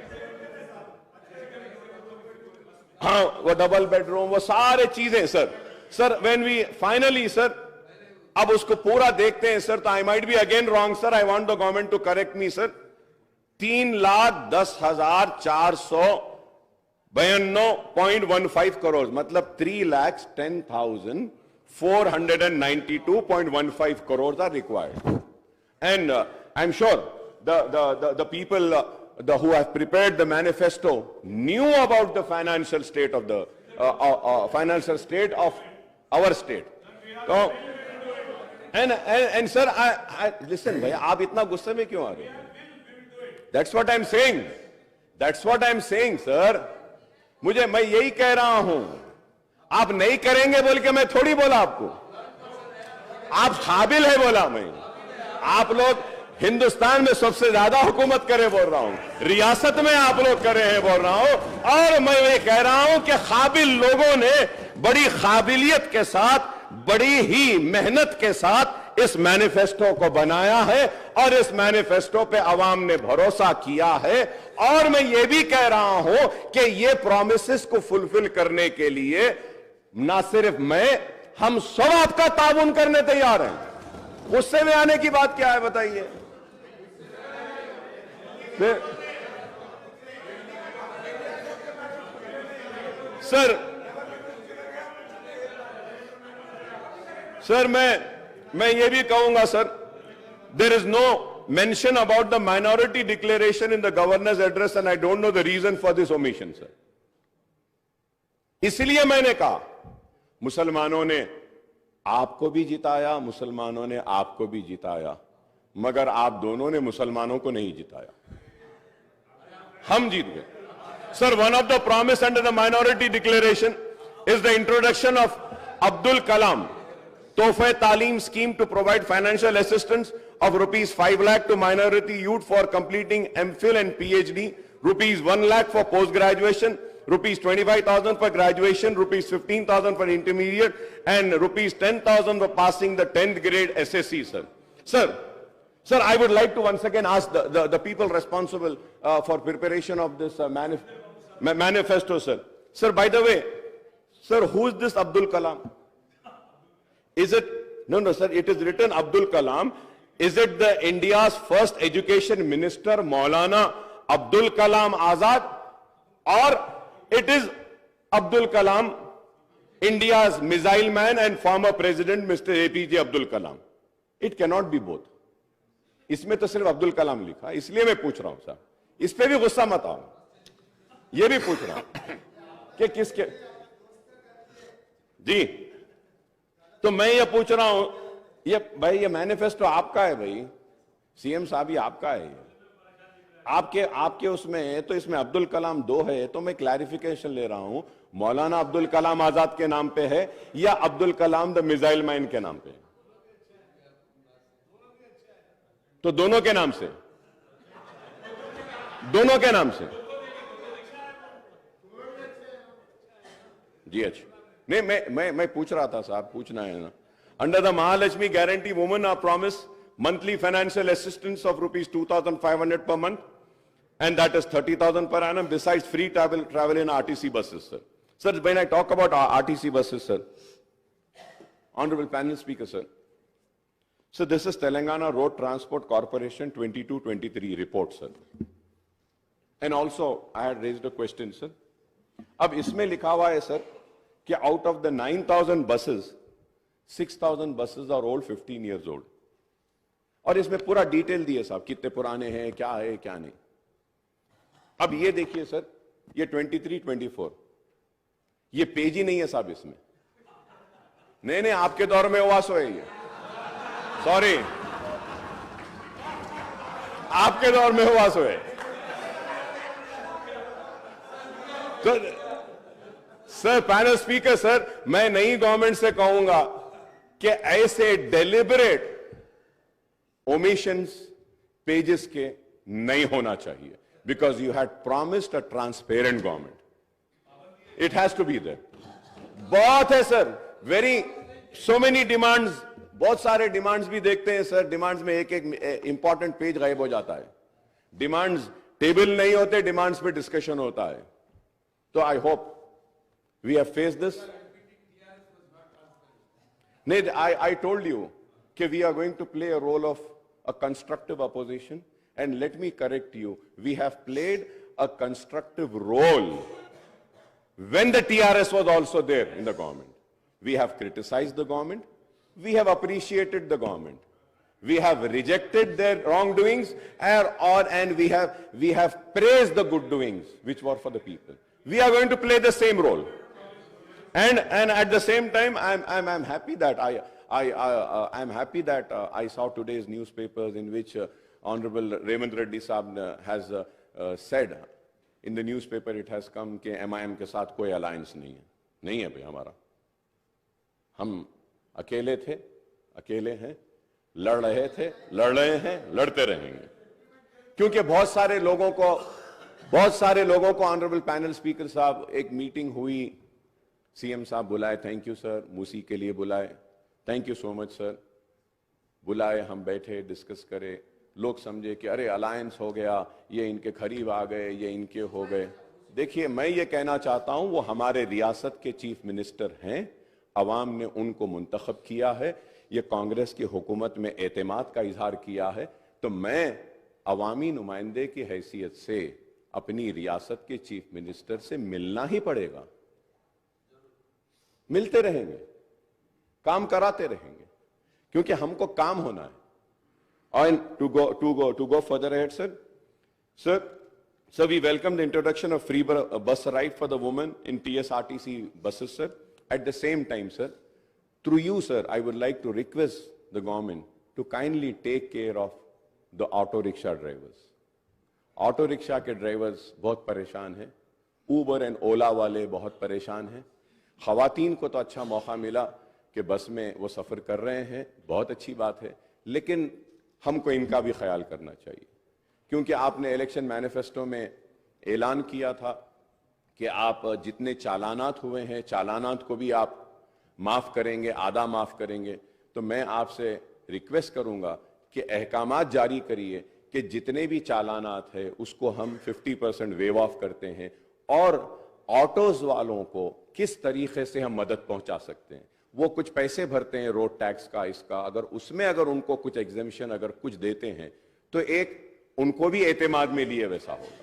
हाँ वो डबल बेडरूम, वो सारे चीजें sir when we finally sir अब उसको पूरा देखते हैं सर, तो I might be again wrong sir, I want the government to correct me sir. 3,10,492.15 crore मतलब 3,10,492.15 crores are required. And I'm sure the people who have prepared the manifesto knew about the financial state of the our state. So, and sir, I listen, bhaiya, aap itna gusse mein kyun aa rahe? That's what I'm saying. Sir. मैं यही कह रहा हूं, आप नहीं करेंगे बोल के मैं थोड़ी बोला आपको, आप काबिल है बोला मैं. आप लोग हिंदुस्तान में सबसे ज्यादा हुकूमत करे बोल रहा हूं, रियासत में आप लोग करे हैं बोल रहा हूं, और मैं ये कह रहा हूं कि काबिल लोगों ने बड़ी काबिलियत के साथ, बड़ी ही मेहनत के साथ इस मैनिफेस्टो को बनाया है, और इस मैनिफेस्टो पे अवाम ने भरोसा किया है. और मैं ये भी कह रहा हूं कि ये प्रॉमिसेस को फुलफिल करने के लिए ना सिर्फ मैं, हम सब आपका ताउन करने तैयार हैं. गुस्से में आने की बात क्या है बताइए? सर मैं ये भी कहूंगा sir, there is no mention about the minority declaration in the governor's address, and I don't know the reason for this omission, sir. इसलिए मैंने कहा, मुसलमानों ने आपको भी जिताया, मुसलमानों ने आपको भी जिताया, मगर आप दोनों ने मुसलमानों को नहीं जिताया. हम जीत गए. Sir, one of the promise under the minority declaration is the introduction of Abdul Kalam Tohfa Talim scheme to provide financial assistance of rupees 5 lakh to minority youth for completing MPhil and PhD, rupees 1 lakh for post-graduation, rupees 25,000 for graduation, rupees 15,000 for intermediate, and rupees 10,000 for passing the 10th grade SSC, sir. Sir, I would like to once again ask the people responsible for preparation of this manifesto, sir. Sir, by the way, sir, who is this Abdul Kalam? Is it, no, sir, it is written Abdul Kalam. Is it the India's first education minister, Maulana Abdul Kalam Azad? Or it is Abdul Kalam, India's missile man and former president, Mr. APJ Abdul Kalam? It cannot be both. इसमें तो सिर्फ अब्दुल कलाम लिखा, इसलिए मैं पूछ रहा हूं साहब, इस पे भी गुस्सा मत आओ. ये भी पूछ रहा हूं कि किसके जी. तो मैं ये पूछ रहा हूं, ये भाई ये मैनिफेस्टो आपका है भाई, सीएम साहब, ये आपका है. आपके उसमें है, तो इसमें अब्दुल कलाम 2 है, तो मैं क्लैरिफिकेशन ले रहा हूं, मौलाना अब्दुल कलाम आजाद के नाम पे है या Abdul Kalam the missile man के नाम पे? तो दोनों के नाम से, दोनों के नाम से जी. अच्छा, नहीं मैं पूछ रहा था साहब, पूछना है ना. Under the Mahalakshmi guarantee women are promise monthly financial assistance of rupees 2,500 per month, and that is 30,000 per annum besides free travel in RTC buses, sir. Sir, when I talk about RTC buses, sir, Honorable Panel Speaker, sir, so this is Telangana Road Transport Corporation 22-23 report, sir. And also, I had raised a question, sir. अब इसमें लिखा हुआ है, sir, कि out of the 9,000 buses, 6,000 buses are old, 15 years old. और इसमें पूरा detail दिए साहब, कितने पुराने हैं, क्या है, क्या नहीं. अब ये देखिए सर, ये 23-24, ये पेज ही नहीं है साहब इसमें. नहीं, आपके दौर में ओवासो है ये. सॉरी, आपके दौर में ओवासो है. तो सर, पैनल स्पीकर सर, मैं नई गवर्नमेंट से कहूंगा कि ऐसे डेलिबरेट omissions pages के नहीं होना चाहिए, because you had promised a transparent government. It has to be there. बहुत है सर, so many demands, बहुत सारे demands भी देखते हैं सर. demands में एक important page गायब हो जाता है. demands table नहीं होते, demands पे discussion होता है. तो I hope we have faced this. नहीं, I told you that we are going to play a role of a constructive opposition, and let me correct you, we have played a constructive role when the TRS was also there in the government. We have criticized the government, we have appreciated the government, we have rejected their wrongdoings, and we have praised the good doings which were for the people. We are going to play the same role, and at the same time I'm happy that I'm happy that I saw today's newspapers in which Honorable Revant Reddy Saab has said, in the newspaper it has come कि MIM के साथ कोई alliance नहीं है भाई हमारा. हम अकेले थे, अकेले हैं, लड़ रहे थे, लड़ रहे हैं, लड़ते रहेंगे. क्योंकि बहुत सारे लोगों को Honorable Panel Speaker साहब, एक मीटिंग हुई, CM साहब बुलाए, थैंक यू सर, मूसी के लिए बुलाए, thank you so much sir, बुलाए, हम बैठे, डिस्कस करे, लोग समझे कि अरे अलायंस हो गया, ये इनके करीब आ गए, ये इनके हो गए. देखिए, मैं ये कहना चाहता हूं, वो हमारे रियासत के चीफ मिनिस्टर हैं, अवाम ने उनको मुंतखब किया है, ये कांग्रेस की हुकूमत में एतमाद का इजहार किया है. तो मैं अवामी नुमाइंदे की हैसियत से अपनी रियासत के चीफ मिनिस्टर से मिलना ही पड़ेगा. मिलते रहेंगे, काम कराते रहेंगे, क्योंकि हमको काम होना है. And to go further ahead, sir, we welcome the introduction of free bus ride for the women in TSRTC buses, sir. At the same time, sir, through you, sir, I would like to request the government to kindly take care of the auto rickshaw drivers. Auto rickshaw के drivers बहुत परेशान हैं, Uber and ओला वाले बहुत परेशान हैं. ख़वातीन को तो अच्छा मौका मिला कि बस में वो सफ़र कर रहे हैं, बहुत अच्छी बात है, लेकिन हमको इनका भी ख्याल करना चाहिए. क्योंकि आपने इलेक्शन मैनिफेस्टो में ऐलान किया था कि आप जितने चालानात हुए हैं, चालानात को भी आप माफ़ करेंगे, आधा माफ़ करेंगे. तो मैं आपसे रिक्वेस्ट करूँगा कि अहकामात जारी करिए कि जितने भी चालानात है उसको हम 50% वेव ऑफ करते हैं, और ऑटोज़ वालों को किस तरीके से हम मदद पहुंचा सकते हैं. वो कुछ पैसे भरते हैं रोड टैक्स का, इसका, अगर उसमें अगर उनको कुछ एग्जेम्पशन अगर कुछ देते हैं तो एक उनको भी एतमाद में लिए वैसा होगा.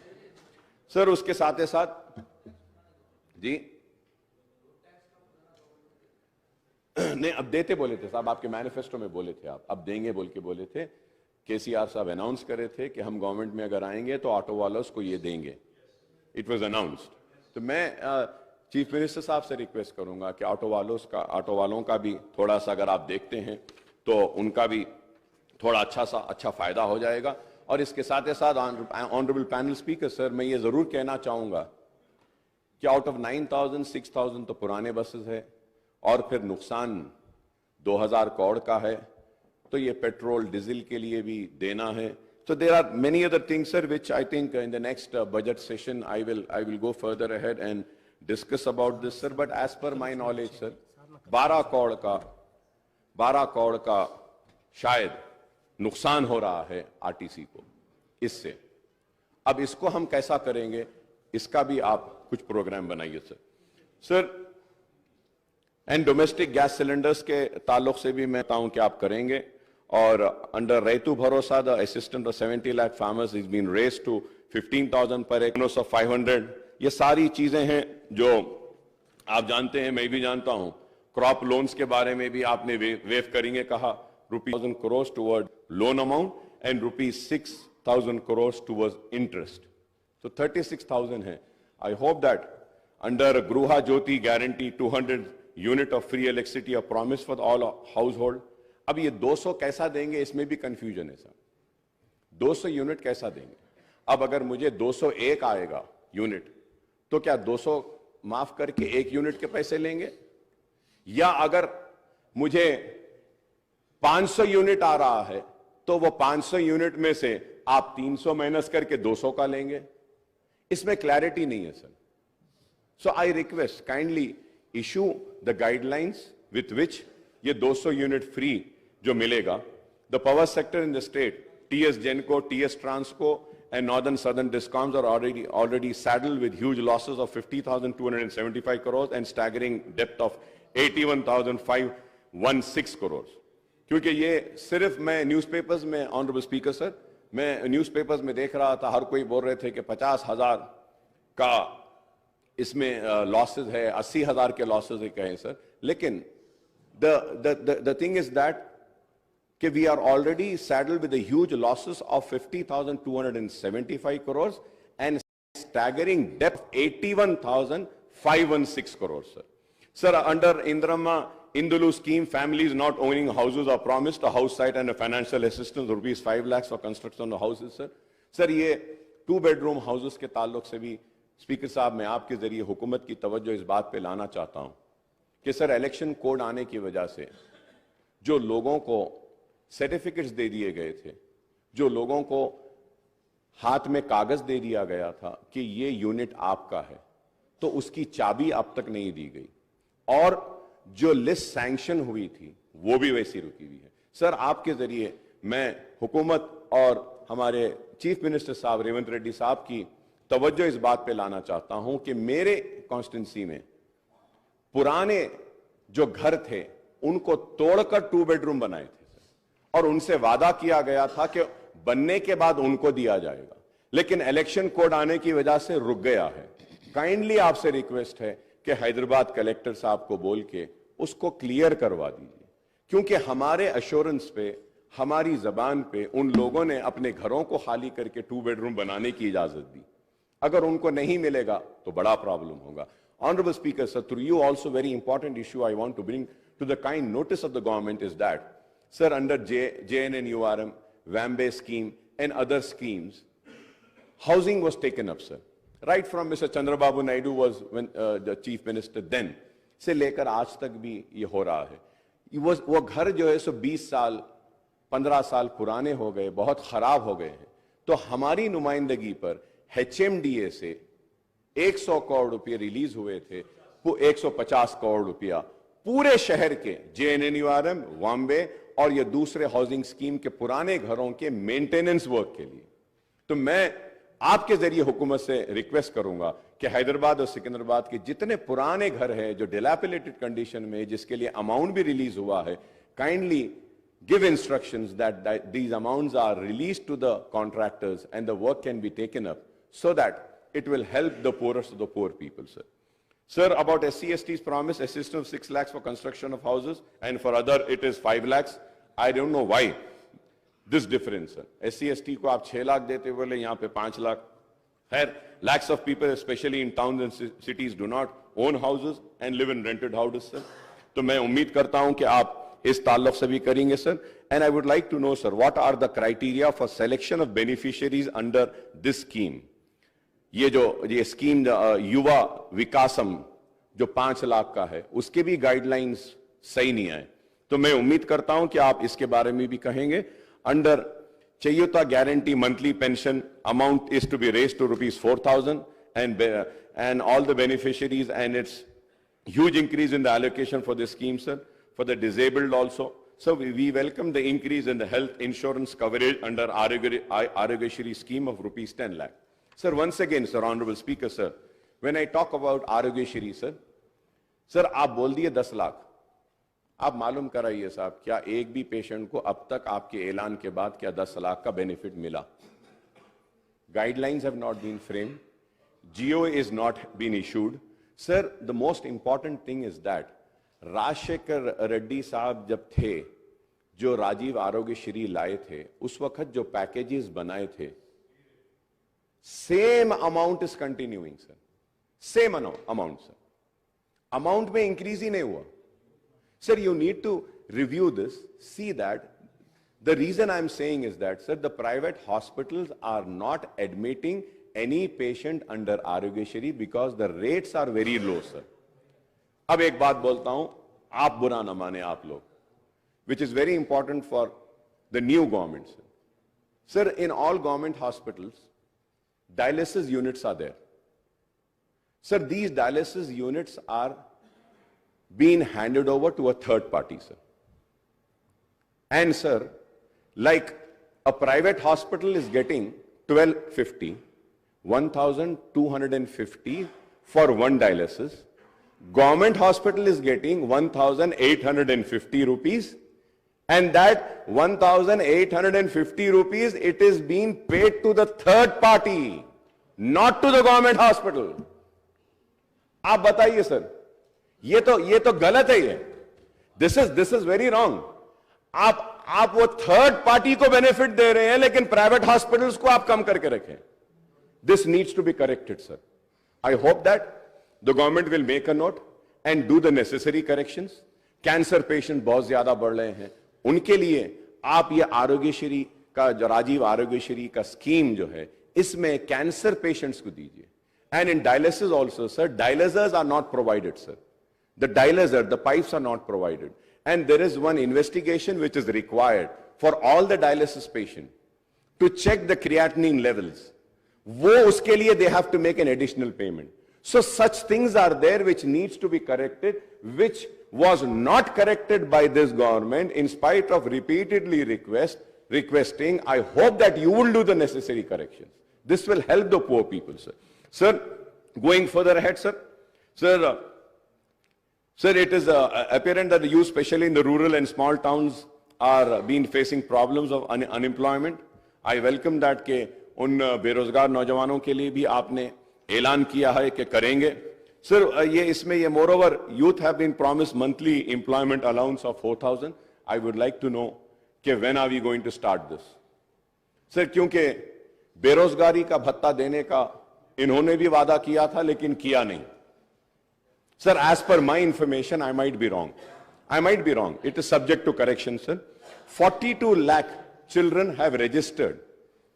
सर, उसके साथ साथ जी नहीं, अब देते बोले थे साहब, आपके मैनिफेस्टो में बोले थे, आप अब देंगे बोल के बोले थे. केसीआर साहब अनाउंस करे थे कि हम गवर्नमेंट में अगर आएंगे तो ऑटो वालों को ये देंगे. It was announced. तो मैं चीफ मिनिस्टर साहब से रिक्वेस्ट करूंगा कि ऑटो वालों का भी थोड़ा सा अगर आप देखते हैं तो उनका भी थोड़ा अच्छा फायदा हो जाएगा. और इसके साथ ऑनरेबल पैनल स्पीकर सर, मैं ये जरूर कहना चाहूंगा कि आउट ऑफ 9,000 6,000 तो पुराने बसेस है, और फिर नुकसान 2,000 करोड़ का है, तो ये पेट्रोल डीजल के लिए भी देना है. So there are many other things, sir, which I think in the next budget session I will go further ahead and discuss about this, sir. But as per my knowledge, sir, 12 crore का शायद नुकसान हो रहा है RTC को इससे. اب اس کو ہم کیسا کریں گے, اس کا بھی آپ کچھ پروگرام بنائیے سر. اینڈ ڈومیسٹک گیس سلنڈرز کے تعلق سے بھی میں کہتا ہوں کہ آپ کریں گے. اور انڈر ریتو بھروسہ the assistance of 70 lakh farmers is being raised to 15,000 per acre of 500. یہ ساری چیزیں ہیں جو آپ جانتے ہیں, میں بھی جانتا ہوں. کراپ لونز کے بارے میں بھی آپ نے ویو کریں گے کہا, ₹1,000 crores towards loan amount and ₹6,000 crores towards interest. So 36,000 ہے. I hope that under Gruha Jyoti guarantee 200 unit of free electricity a promise for all household. اب یہ 200 کیسا دیں گے, اس میں بھی کنفیوژن ہے سر. 200 یونٹ کیسا دیں گے؟ اب اگر مجھے 201 آئے گا یونٹ تو کیا 200 معاف کر کے 1 یونٹ کے پیسے لیں گے؟ یا اگر مجھے 500 یونٹ آ رہا ہے تو وہ 500 یونٹ میں سے آپ 300 مائنس کر کے 200 کا لیں گے؟ اس میں کلیئرٹی نہیں ہے سر. So I request kindly issue the guidelines with which یہ 200 یونٹ فری جو ملے گا. The power sector in the state, TS Genco, TS Transco and Northern Southern Discoms are already saddled with huge losses of 50,275 crores and staggering debt of 81,516 crores. کیونکہ یہ صرف میں news papers میں, honourable speaker sir, میں news papers میں دیکھ رہا تھا, ہر کوئی بول رہے تھے کہ 50,000 کا اس میں لاسز ہے, 80,000 کے لاسز ہے کہیں سر. لیکن the thing is that we are already saddled with the huge losses of 50,275 crores and staggering debt of 81,516 crores, sir. Sir, under Indulu scheme, families not owning houses are promised a house site and a financial assistance rupees 5 lakhs for construction of houses, sir. Sir, یہ 2 bedroom houses کے تعلق سے بھی speaker صاحب میں آپ کے ذریعے حکومت کی توجہ اس بات پہ لانا چاہتا ہوں کہ سر الیکشن کوڈ آنے کی وجہ سے جو لوگوں کو سرٹیفکیٹس دے دیے گئے تھے, جو لوگوں کو ہاتھ میں کاغذ دے دیا گیا تھا کہ یہ یونٹ آپ کا ہے, تو اس کی چابی اب تک نہیں دی گئی, اور جو لسٹ سینکشن ہوئی تھی وہ بھی ویسی رکی ہوئی ہے. سر آپ کے ذریعے میں حکومت اور ہمارے چیف منسٹر صاحب ریونت ریڈی صاحب کی توجہ اس بات پہ لانا چاہتا ہوں کہ میرے کانسٹیٹنسی میں پرانے جو گھر تھے ان کو توڑ کر 2 بیڈروم بنائے تھے اور ان سے وعدہ کیا گیا تھا کہ بننے کے بعد ان کو دیا جائے گا, لیکن الیکشن کوڈ آنے کی وجہ سے رک گیا ہے. کائنڈلی آپ سے ریکویسٹ ہے کہ حیدرآباد کلیکٹر صاحب کو بول کے اس کو کلیئر کروا دیجیے, کیونکہ ہمارے ایشورنس پہ, ہماری زبان پہ ان لوگوں نے اپنے گھروں کو خالی کر کے 2 بیڈروم بنانے کی اجازت دی. اگر ان کو نہیں ملے گا تو بڑا پرابلم ہوگا. Honorable Speaker, sir, through you also very important issue I want to bring to the kind notice of the government is that, sir, under JNNURM, WAMBE scheme and other schemes, housing was taken up, sir. Right from Mr. Chandrababu Naidu was the chief minister then, سے لے کر آج تک بھی یہ ہو رہا ہے. وہ گھر جو ہے سو 20 سال 15 سال پرانے ہو گئے, بہت خراب ہو گئے ہیں. تو ہماری نمائندگی پر HMDA سے 100 کروڑ روپے ریلیز ہوئے تھے, وہ 150 کروڑ روپیہ پورے شہر کے JNNURM, وامبے اور یہ دوسرے ہاؤسنگ سکیم کے پرانے گھروں کے مینٹیننس ورک کے لیے. تو میں آپ کے ذریعے حکومت سے ریکویسٹ کروں گا کہ حیدرآباد اور سکندرآباد کے جتنے پرانے گھر ہیں جو ڈیلیپلیٹڈ کنڈیشن میں, جس کے لیے اماؤنٹ بھی ریلیز ہوا ہے, kindly give instructions that these amounts are released to the contractors and the work can be taken up so that it will help the poorest of the poor people, sir. Sir, about SC/ST's promise assistance of 6 lakhs for construction of houses and for other it is 5 lakhs. I don't know why this difference, sir. SC/ST کو آپ 6 لاکھ دیتے بولے, یہاں پہ 5 لاکھ. خیر, lakhs of people especially in towns and cities do not own houses and live in rented houses, sir. تو میں امید کرتا ہوں کہ آپ اس تعلق سے بھی کریں گے سر. And I would like to know, sir, what are the criteria for selection of beneficiaries under this scheme? یہ جو یہ اسکیم یووا وکاسم جو 5 لاکھ کا ہے, اس کے بھی گائیڈ لائنز صحیح نہیں آئے. تو میں امید کرتا ہوں کہ آپ اس کے بارے میں بھی کہیں گے. Under Cheyutha guarantee monthly pension amount is to be raise to ₹4,000 and all the beneficiaries and its huge increase in the allocation for this scheme, sir. For the disabled also. So we welcome the increase in the health insurance coverage under Arogeshri scheme of ₹10 lakh. Sir, once again, sir, Honorable Speaker, sir, when I talk about Arogya Shri, sir, आप बोल दिए 10 लाख. आप मालूम कराइए साहब, क्या एक भी पेशेंट को अब तक आपके ऐलान के बाद क्या 10 लाख का बेनिफिट मिला? Guidelines have not been framed. GO is not been issued. Sir, the most important thing is that Rajshekhar Reddy साहब जब थे, जो राजीव आरोग्य श्री लाए थे, उस वक्त जो पैकेजेस बनाए थे, same amount is continuing sir, same amount sir, amount में इंक्रीज ही नहीं हुआ. Sir, you need to review this, see that. The reason I'm saying is that, sir, the private hospitals are not admitting any patient under Arogya Shri because the rates are very low, sir. अब एक बात बोलता हूं, आप बुरा ना माने आप लोग, which is very important for the new government, sir. Sir, in all government hospitals, dialysis units are there. Sir, these dialysis units are being handed over to a third party, sir. And sir, like a private hospital is getting 1250, 1250 for one dialysis. Government hospital is getting 1850 rupees, and that 1850 rupees, it is being paid to the third party, not to the government hospital. आप बताइए sir, ये तो गलत है ये. This is very wrong. आप वो third party को बेनिफिट दे रहे हैं, लेकिन प्राइवेट हॉस्पिटल्स को आप कम करके रखें. This needs to be corrected, sir. I hope that the government will make a note and do the necessary corrections. Cancer patient बहुत ज्यादा बढ़ रहे हैं, उनके लिए आप ये आरोग्य श्री का जो राजीव आरोग्य श्री का स्कीम जो है, इसमें कैंसर पेशेंट्स को दीजिए. And in dialysis also, sir, dialyzers are not provided, sir. The dialyzer, the pipes are not provided. And there is one investigation which is required for all the dialysis patients to check the creatinine levels. वो उसके लिए they have to make an additional payment. So such things are there which needs to be corrected, which was not corrected by this government in spite of repeatedly requesting. I hope that you will do the necessary corrections. This will help the poor people, sir. Sir, going further ahead, sir, it is apparent that you, especially in the rural and small towns, are being facing problems of unemployment. I welcome that के उन बेरोजगार नौजवानों के लिए भी आपने ऐलान किया है कि करेंगे. Sir, ये इसमें ये moreover, youth have been promised monthly employment allowance of 4,000. I would like to know कि when are we going to start this? Sir, क्योंकि बेरोजगारी का भत्ता देने का इन्होंने भी वादा किया था, लेकिन किया नहीं. Sir, as per my information, I might be wrong. It is subject to correction, sir. 42 lakh children have registered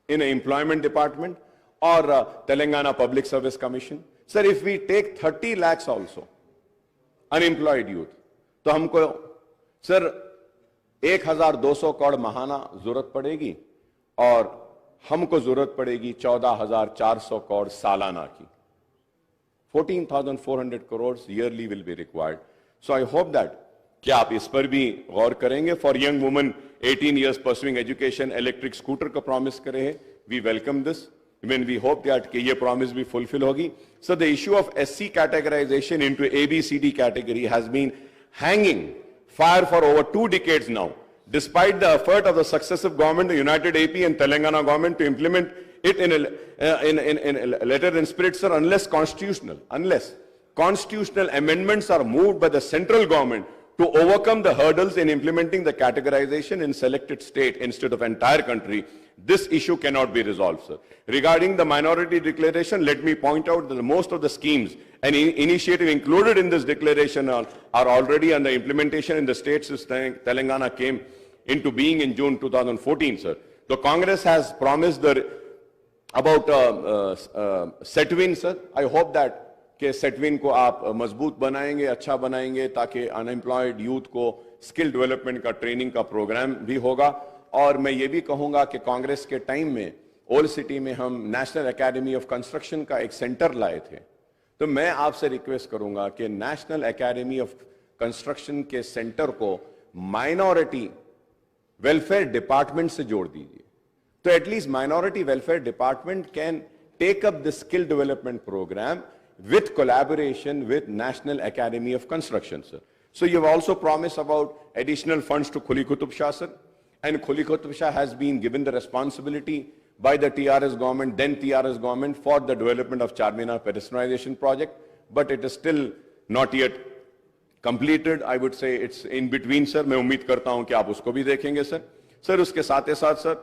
in an employment department or Telangana Public Service Commission. Sir, if we take 30 lakhs also, unemployed youth, तो हमको, sir, 1,200 crore महाना जरूरत पड़ेगी और हमको जरूरत पड़ेगी 14,400 करोड़ सालाना की. 14,400 crores yearly will be required. So I hope that क्या आप इस पर भी गौर करेंगे. For young women 18 years pursuing education, electric scooter का promise करे हैं. We welcome this. When we hope that कि ये promise भी fulfill होगी. So the issue of SC categorization into ABCD category has been hanging fire for over 2 decades now. Despite the effort of the successive government, the United AP and Telangana government to implement it in a letter and spirit, sir, unless constitutional amendments are moved by the central government to overcome the hurdles in implementing the categorization in selected state instead of entire country, this issue cannot be resolved, sir. Regarding the minority declaration, let me point out that most of the schemes and initiative included in this declaration are already under implementation in the states since Telangana came into being in June 2014, sir. The Congress has promised about SETWIN, sir. I hope that कि SETWIN को आप मजबूत बनाएंगे, अच्छा बनाएंगे, ताकि unemployed youth को skill development का ट्रेनिंग का प्रोग्राम भी होगा. और मैं ये भी कहूंगा कि कांग्रेस के टाइम में ओल्ड सिटी में हम नेशनल एकेडमी ऑफ कंस्ट्रक्शन का एक सेंटर लाए थे. तो मैं आपसे रिक्वेस्ट करूंगा कि नेशनल एकेडमी ऑफ कंस्ट्रक्शन के सेंटर को माइनॉरिटी वेलफेयर डिपार्टमेंट से जोड़ दीजिए. तो at least minority welfare department can take up the skill development program with collaboration with National Academy of Construction, sir. So you have also promised about additional funds to Khuli Qutub Shah, sir. And Khuli Qutub Shah has been given the responsibility by the TRS government, then TRS government, for the development of Charminar pedestrianization project, but it is still not yet completed. I would say it's in between, sir. मैं उम्मीद करता हूं कि आप उसको भी देखेंगे, sir. Sir, उसके साथ ही साथ, sir,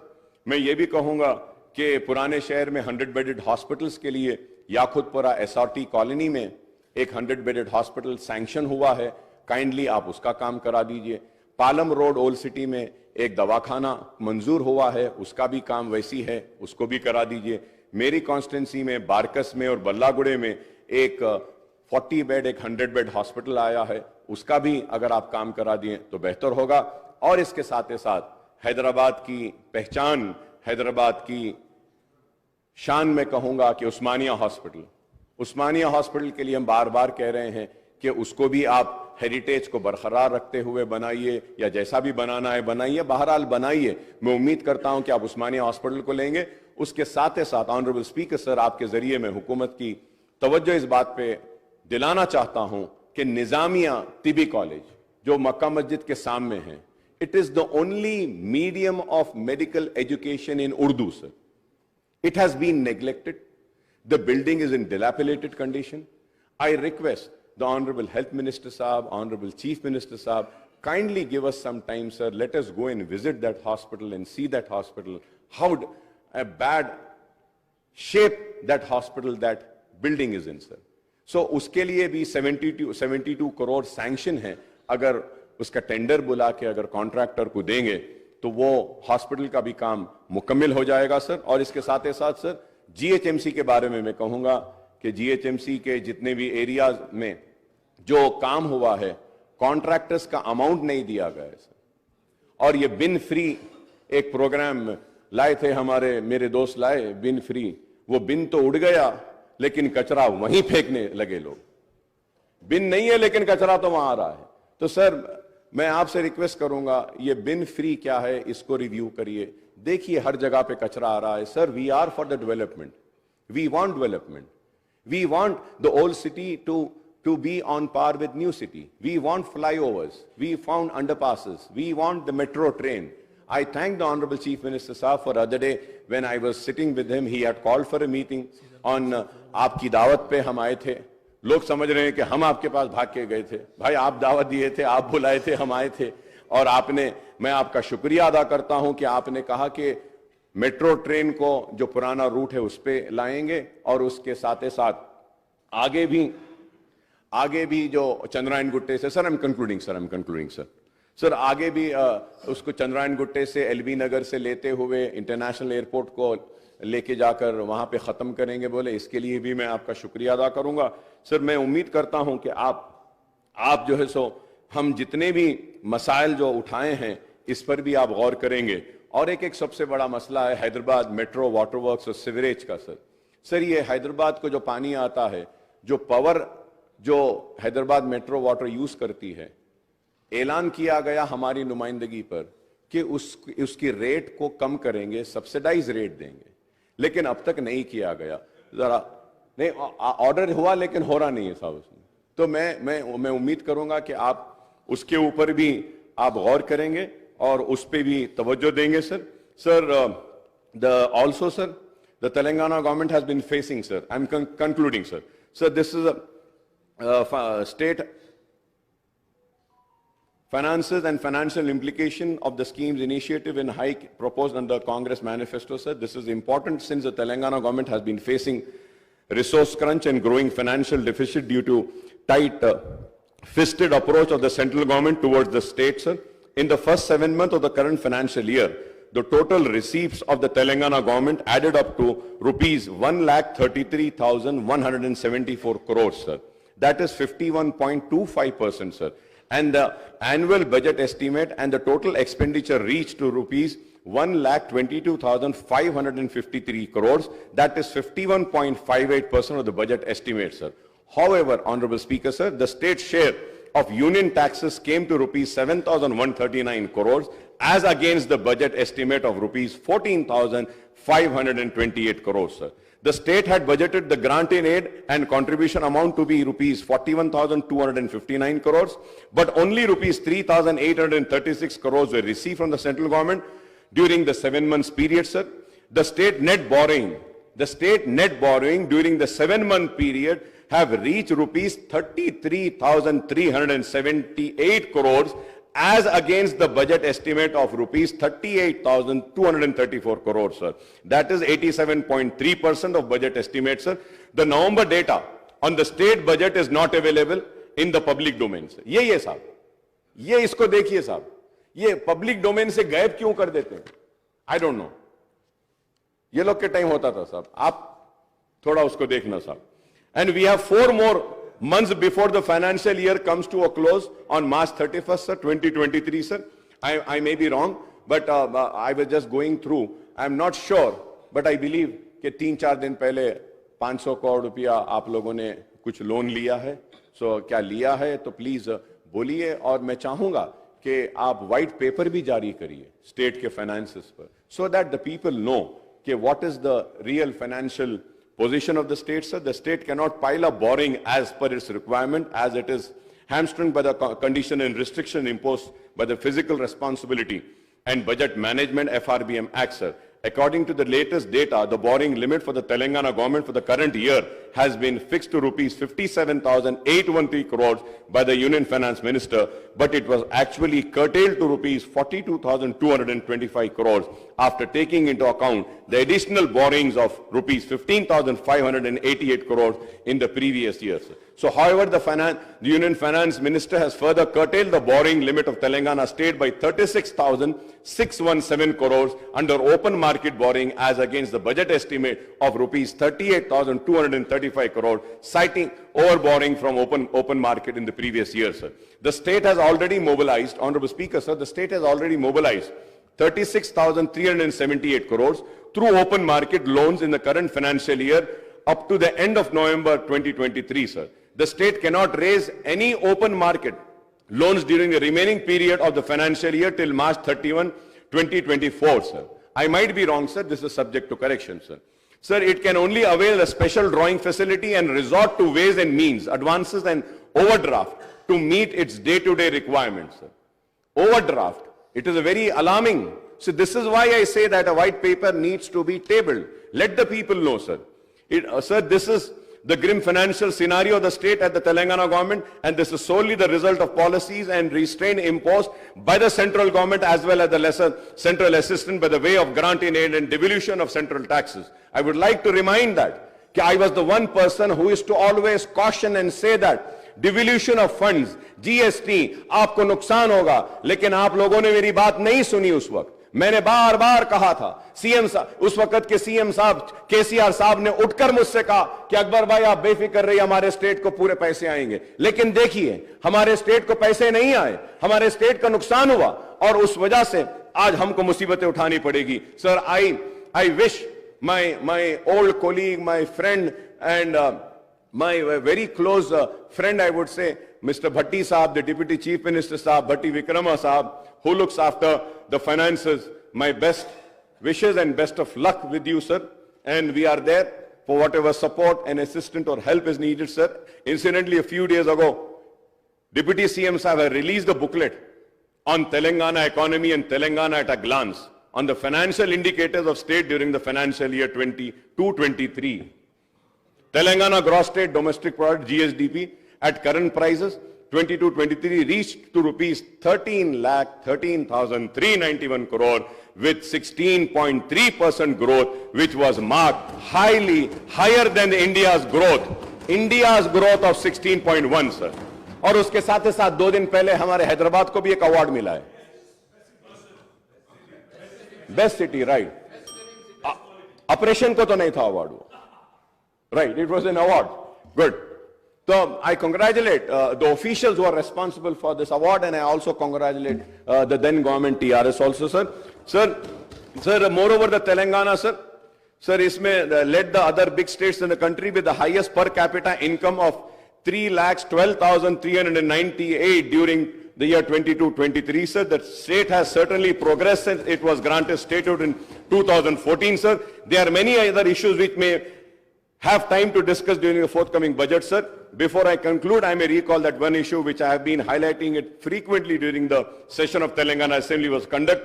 मैं ये भी कहूंगा कि पुराने शहर में 100 बेडेड हॉस्पिटल्स के लिए याकुतपुरा SRT कॉलोनी में एक 100 बेडेड हॉस्पिटल सैंक्शन हुआ है. काइंडली आप उसका काम करा दीजिए. पालम रोड ओल्ड सिटी में एक दवाखाना मंजूर हुआ है, उसका भी काम वैसी है, उसको भी करा दीजिए. मेरी कॉन्स्टिट्यूंसी में बारकस में और बल्लागुड़े में एक 40 बेड एक 100 बेड हॉस्पिटल आया है, उसका भी अगर आप काम करा दिए तो बेहतर होगा. और इसके साथ ही साथ हैदराबाद की पहचान, हैदराबाद की शान में कहूंगा कि उस्मानिया हॉस्पिटल के लिए हम बार बार कह रहे हैं कि उसको भी आप हेरिटेज को बरकरार रखते हुए बनाइए, या जैसा भी बनाना है बनाइए, बहरहाल बनाइए. मैं उम्मीद करता हूं कि आप उस्मानिया हॉस्पिटल को लेंगे. उसके साथ ही साथ ऑनरेबल स्पीकर सर, आपके जरिए मैं हुकूमत की तवज्जो इस बात पे दिलाना चाहता हूं कि निजामिया तिबी कॉलेज जो मक्का मस्जिद के सामने है, it is the only medium of medical education in Urdu, sir. It has been neglected. The building is in dilapidated condition. I request the Honorable Health Minister Saab, Honorable Chief Minister Saab, kindly give us some time, sir. Let us go and visit that hospital and see that hospital, how a bad shape that hospital, that building is in, sir. So, uske liye bhi 72 crore sanction hai. Agar uska tender bula ke agar contractor ko denge, तो वो hospital का भी काम मुकम्मल हो जाएगा, sir. और इसके साथ ही साथ, सर, GHMC के बारे में मैं कहूंगा कि GHMC के जितने भी एरियाज में जो काम हुआ है, कॉन्ट्रैक्टर्स का अमाउंट नहीं दिया गया है, सर. और ये बिन फ्री एक प्रोग्राम लाए थे मेरे दोस्त लाए, बिन फ्री. वो बिन तो उड़ गया, लेकिन कचरा वहीं फेंकने लगे लोग. बिन नहीं है लेकिन कचरा तो वहां आ रहा है. तो सर, मैं आपसे रिक्वेस्ट करूंगा, ये बिन फ्री क्या है, इसको रिव्यू करिए. देखिए हर जगह पे कचरा आ रहा है. Sir, we are for the development. We want development. We want the old city to be on par with new city. We want flyovers. We found underpasses. We want the metro train. I thank the Honorable Chief Minister Saab for the other day when I was sitting with him. He had called for a meeting on आपकी दावत पे हम आए थे. लोग समझ रहे हैं कि हम आपके पास भाग के गए थे. भाई, आप दावत दिए थे, आप बुलाए थे, हम आए थे. और आपने, मैं आपका शुक्रिया अदा करता हूं कि आपने कहा कि मेट्रो ट्रेन को जो पुराना रूट है उस पे लाएंगे, और उसके साथ ही साथ आगे भी जो चंद्रायन गुट्टे से, sir I am concluding sir, आगे भी उसको चंद्रायन गुट्टे से एलबी नगर से लेते हुए इंटरनेशनल एयरपोर्ट को लेके जाकर वहां पे खत्म करेंगे बोले. इसके लिए भी मैं आपका शुक्रिया अदा करूंगा. सर, मैं उम्मीद करता हूं कि आप जो है सो हम जितने भी मसाइल जो उठाए हैं इस पर भी आप गौर करेंगे. और एक सबसे बड़ा मसला है हैदराबाद मेट्रो वाटर वर्क्स और सीवरेज का. सर, ये हैदराबाद को जो पानी आता है, जो पावर जो हैदराबाद मेट्रो वाटर यूज करती है, ऐलान किया गया हमारी नुमाइंदगी पर कि उसकी रेट को कम करेंगे, सब्सिडाइज रेट देंगे, लेकिन अब तक नहीं किया गया. जरा नहीं, ऑर्डर हुआ लेकिन हो रहा नहीं है साहब उसमें. तो मैं उम्मीद करूंगा कि आप उसके ऊपर भी आप गौर करेंगे और उस पे भी तवज्जो देंगे. Also sir, the Telangana government has been facing, sir, I'm concluding, sir. So this is a state finances and financial implication of the scheme's initiative and hike proposed under Congress manifesto, sir. This is important since the Telangana government has been facing resource crunch and growing financial deficit due to tight fisted approach of the central government towards the state, sir. In the first 7 months of the current financial year, the total receipts of the Telangana government added up to rupees 1,33,174 crores, sir. That is 51.25%, sir. And the annual budget estimate and the total expenditure reached to rupees 1,22,553 crores. That is 51.58% of the budget estimate, sir. However, Honorable Speaker, sir, the state share of union taxes came to rupees 7,139 crores as against the budget estimate of rupees 14,528 crores, sir. The state had budgeted the grant in aid and contribution amount to be rupees 41,259 crores, but only rupees 3,836 crores were received from the central government during the 7 months period, sir. The state net borrowing during the 7-month period have reached rupees 33,378 crores as against the budget estimate of rupees 38,234 crores, sir. That is 87.3% of budget estimate, sir. The November data on the state budget is not available in the public domain, sir. ये साहब, ये इसको देखिए साहब, ये public domain से गायब क्यों कर देते हैं? I don't know. ये लोग के टाइम होता था साहब, आप थोड़ा उसको देखना साहब. And we have 4 more months before the financial year comes to a close on March 31st, sir, 2023, sir. I may be wrong, but I was just going through. I'm not sure, but I believe कि 3-4 दिन पहले 500 करोड़ रुपया आप लोगों ने कुछ loan लिया है. So क्या लिया है तो प्लीज बोलिए, और मैं चाहूंगा कि आप व्हाइट पेपर भी जारी करिए स्टेट के फाइनेंसेस पर, so that the people know कि what is the real financial position of the state, sir. The state cannot pile up borrowing as per its requirement, as it is hamstrung by the condition and restriction imposed by the Physical Responsibility and Budget Management FRBM Act, sir. According to the latest data, the borrowing limit for the Telangana government for the current year has been fixed to rupees 57,813 crores by the Union Finance Minister, but it was actually curtailed to rupees 42,225 crores after taking into account the additional borrowings of rupees 15,588 crores in the previous years. So, however, the Union Finance Minister has further curtailed the borrowing limit of Telangana state by 36,617 crores under open market borrowing as against the budget estimate of rupees 38,235 crores, citing overborrowing from open market in the previous year, sir. The state has already mobilized, Honorable Speaker, sir, the state has already mobilized 36,378 crores through open market loans in the current financial year up to the end of November 2023, sir. The state cannot raise any open market loans during the remaining period of the financial year till March 31, 2024, sir. I might be wrong, sir. This is subject to correction, sir. Sir, it can only avail a special drawing facility and resort to ways and means, advances and overdraft to meet its day-to-day requirements, sir. Overdraft. It is a very alarming. So this is why I say that a white paper needs to be tabled. Let the people know, sir. Sir, this is the grim financial scenario of the state at the Telangana government, and this is solely the result of policies and restraint imposed by the central government as well as the lesser central assistance by the way of grant in aid and devolution of central taxes. I would like to remind that I was the one person who used to always caution and say that devolution of funds, GST, आपको नुकसान होगा, लेकिन आप लोगों ने मेरी बात नहीं सुनी उस वक्त. मैंने बार बार कहा था, सीएम साहब, उस वक्त के सीएम साहब केसीआर साहब ने उठकर मुझसे कहा कि अकबर भाई आप बेफिक्र रहिए, हमारे स्टेट को पूरे पैसे आएंगे. लेकिन देखिए, हमारे स्टेट को पैसे नहीं आए, हमारे स्टेट का नुकसान हुआ, और उस वजह से आज हमको मुसीबतें उठानी पड़ेगी. Sir, I wish my old colleague, my friend, and my very close friend, I would say, Mr. Bhatti Saab, the Deputy Chief Minister Saab, Bhatti Vikrama Saab, who looks after the finances, my best wishes and best of luck with you, sir. And we are there for whatever support and assistance or help is needed, sir. Incidentally, a few days ago, Deputy CM Saab had released a booklet on Telangana economy and Telangana at a glance on the financial indicators of state during the financial year 22-23. Telangana gross state domestic product, GSDP, at current prices 22-23 reached to rupees 13,13,391 crore with 16.3% growth, which was marked higher than India's growth of 16.1, sir. और उसके साथ ही साथ 2 दिन पहले हमारे हैदराबाद को भी एक अवार्ड मिला है, बेस्ट सिटी, राइट. ऑपरेशन को तो नहीं था अवार्ड वो, right? It was an award. Good. So I congratulate the officials who are responsible for this award, and I also congratulate the then government TRS also, sir. Sir, moreover, the Telangana, sir, isme led the other big states in the country with the highest per capita income of 3,12,398 during the year 22-23, sir. The state has certainly progressed since it was granted statehood in 2014, sir. There are many other issues which may have time to discuss during the forthcoming budget, sir. Before I conclude, I may recall that one issue which I have been highlighting it frequently during the session of Telangana Assembly was conduct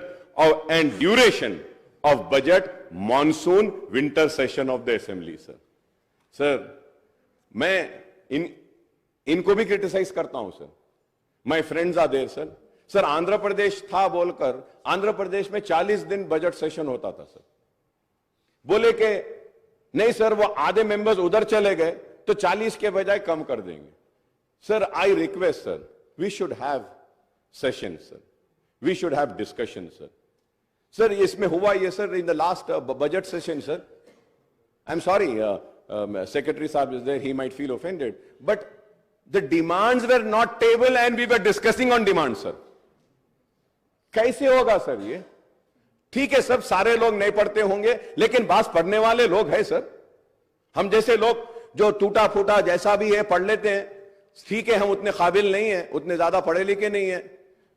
and duration of budget monsoon winter session of the Assembly, sir. Sir, मैं इनको भी criticise करता हूं, sir. My friends are there, sir. Sir, Andhra Pradesh था बोलकर आंध्र प्रदेश में 40 दिन budget session होता था, सर. बोले कि नहीं सर, वो आधे मेंबर्स उधर चले गए तो 40 के बजाय कम कर देंगे. Sir, I request, sir, we should have session, sir. We should have discussion, sir. Sir, इसमें हुआ ये, sir, in the last budget session, sir. I am sorry, secretary साहब is there, he might feel offended, but the demands were not table and we were discussing on demands, sir. कैसे होगा sir ये? ठीक है, सब सारे लोग नहीं पढ़ते होंगे, लेकिन बात पढ़ने वाले लोग हैं, सर. हम जैसे लोग जो टूटा फूटा जैसा भी है पढ़ लेते हैं. ठीक है, हम उतने काबिल नहीं हैं, उतने ज्यादा पढ़े लिखे नहीं हैं,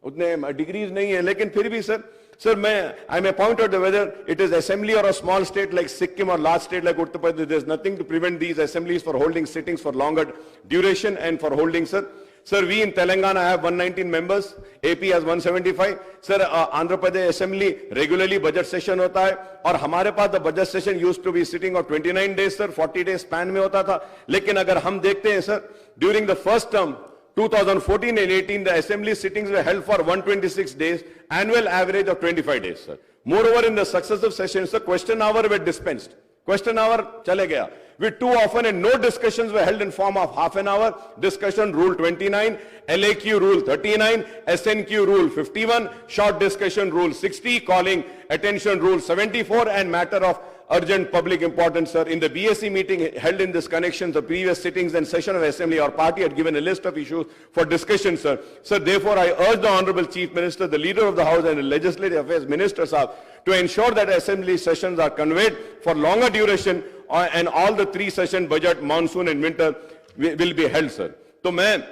उतने डिग्रीज नहीं है, लेकिन फिर भी sir, I may point out whether it is assembly or a small state like Sikkim or large state like Uttar Pradesh, there is nothing to prevent these assemblies for holding sittings for longer duration and for holding, sir. Sir, we in Telangana have 119 members, AP has 175. Sir, Andhra Pradesh Assembly regularly budget session hota hai, और हमारे पास the budget session used to be sitting of 29 days, sir, 40 days span में होता था. लेकिन अगर हम देखते हैं, sir, during the first term, 2014 and 18, the assembly sittings were held for 126 days, annual average of 25 days, sir. Moreover, in the successive sessions, the question hour were dispensed. Question hour chale gaya. With too often and no discussions were held in form of half an hour. Discussion rule 29, LAQ rule 39, SNQ rule 51, short discussion rule 60, calling attention rule 74, and matter of urgent public importance, sir. In the BSc meeting held in this connection, the previous sittings and session of Assembly, our party had given a list of issues for discussion, sir. Sir, therefore, I urge the Honorable Chief Minister, the Leader of the House and the Legislative Affairs Minister, sir, to ensure that Assembly sessions are conveyed for longer duration and all the 3 session budget, monsoon and winter will be held, sir. तो मैं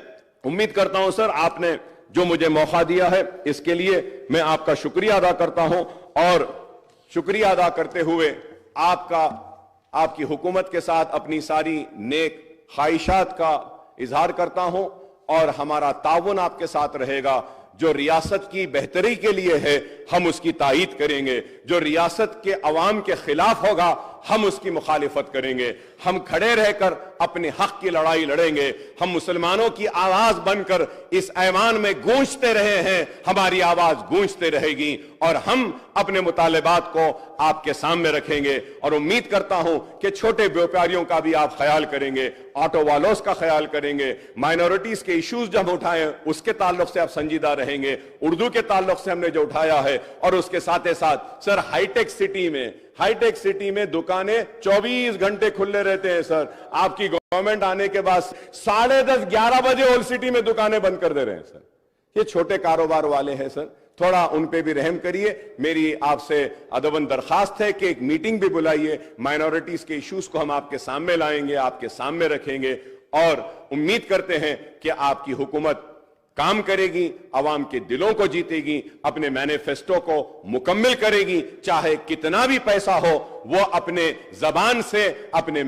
उम्मीद करता हूं, sir, आपने जो मुझे मौका दिया है, इसके लिए मैं आपका शुक्रिया अदा करता हूं, और शुक्रिया अदा करते हुए आपकी हुकूमत के साथ अपनी सारी नेक ख्वाहिशात का इजहार करता हूं, और हमारा ताउन आपके साथ रहेगा. जो रियासत की बेहतरी के लिए है, हम उसकी तायीद करेंगे. जो रियासत के अवाम के खिलाफ होगा, हम उसकी मुखालिफत करेंगे. हम खड़े रहकर अपने हक की लड़ाई लड़ेंगे. हम मुसलमानों की आवाज बनकर इस ऐवान में गूंजते रहे हैं, हमारी आवाज गूंजते रहेगी, और हम अपने मुतालिबात को आपके सामने रखेंगे. और उम्मीद करता हूं कि छोटे व्यापारियों का भी आप ख्याल करेंगे, ऑटो वालों का ख्याल करेंगे, माइनॉरिटीज के इश्यूज जब उठाए उसके ताल्लुक से आप संजीदा रहेंगे, उर्दू के ताल्लुक से हमने जो उठाया है, और उसके साथ ही साथ सर हाईटेक सिटी में दुकानें 24 घंटे खुले रहते हैं, सर. आपकी गवर्नमेंट आने के बाद 10:30 11 बजे ओल्ड सिटी में दुकानें बंद कर दे रहे हैं, सर. ये छोटे कारोबार वाले हैं, सर, थोड़ा उन पे भी रहम करिए. मेरी आपसे अदबन दरखास्त है कि एक मीटिंग भी बुलाइए. माइनॉरिटीज के इश्यूज को हम आपके सामने लाएंगे, आपके सामने रखेंगे, और उम्मीद करते हैं कि आपकी हुकूमत काम करेगी, आवाम के दिलों को जीतेगी, अपने मैनिफेस्टो को मुकम्मल करेगी. चाहे कितना भी पैसा हो, वो अपने जबान से अपने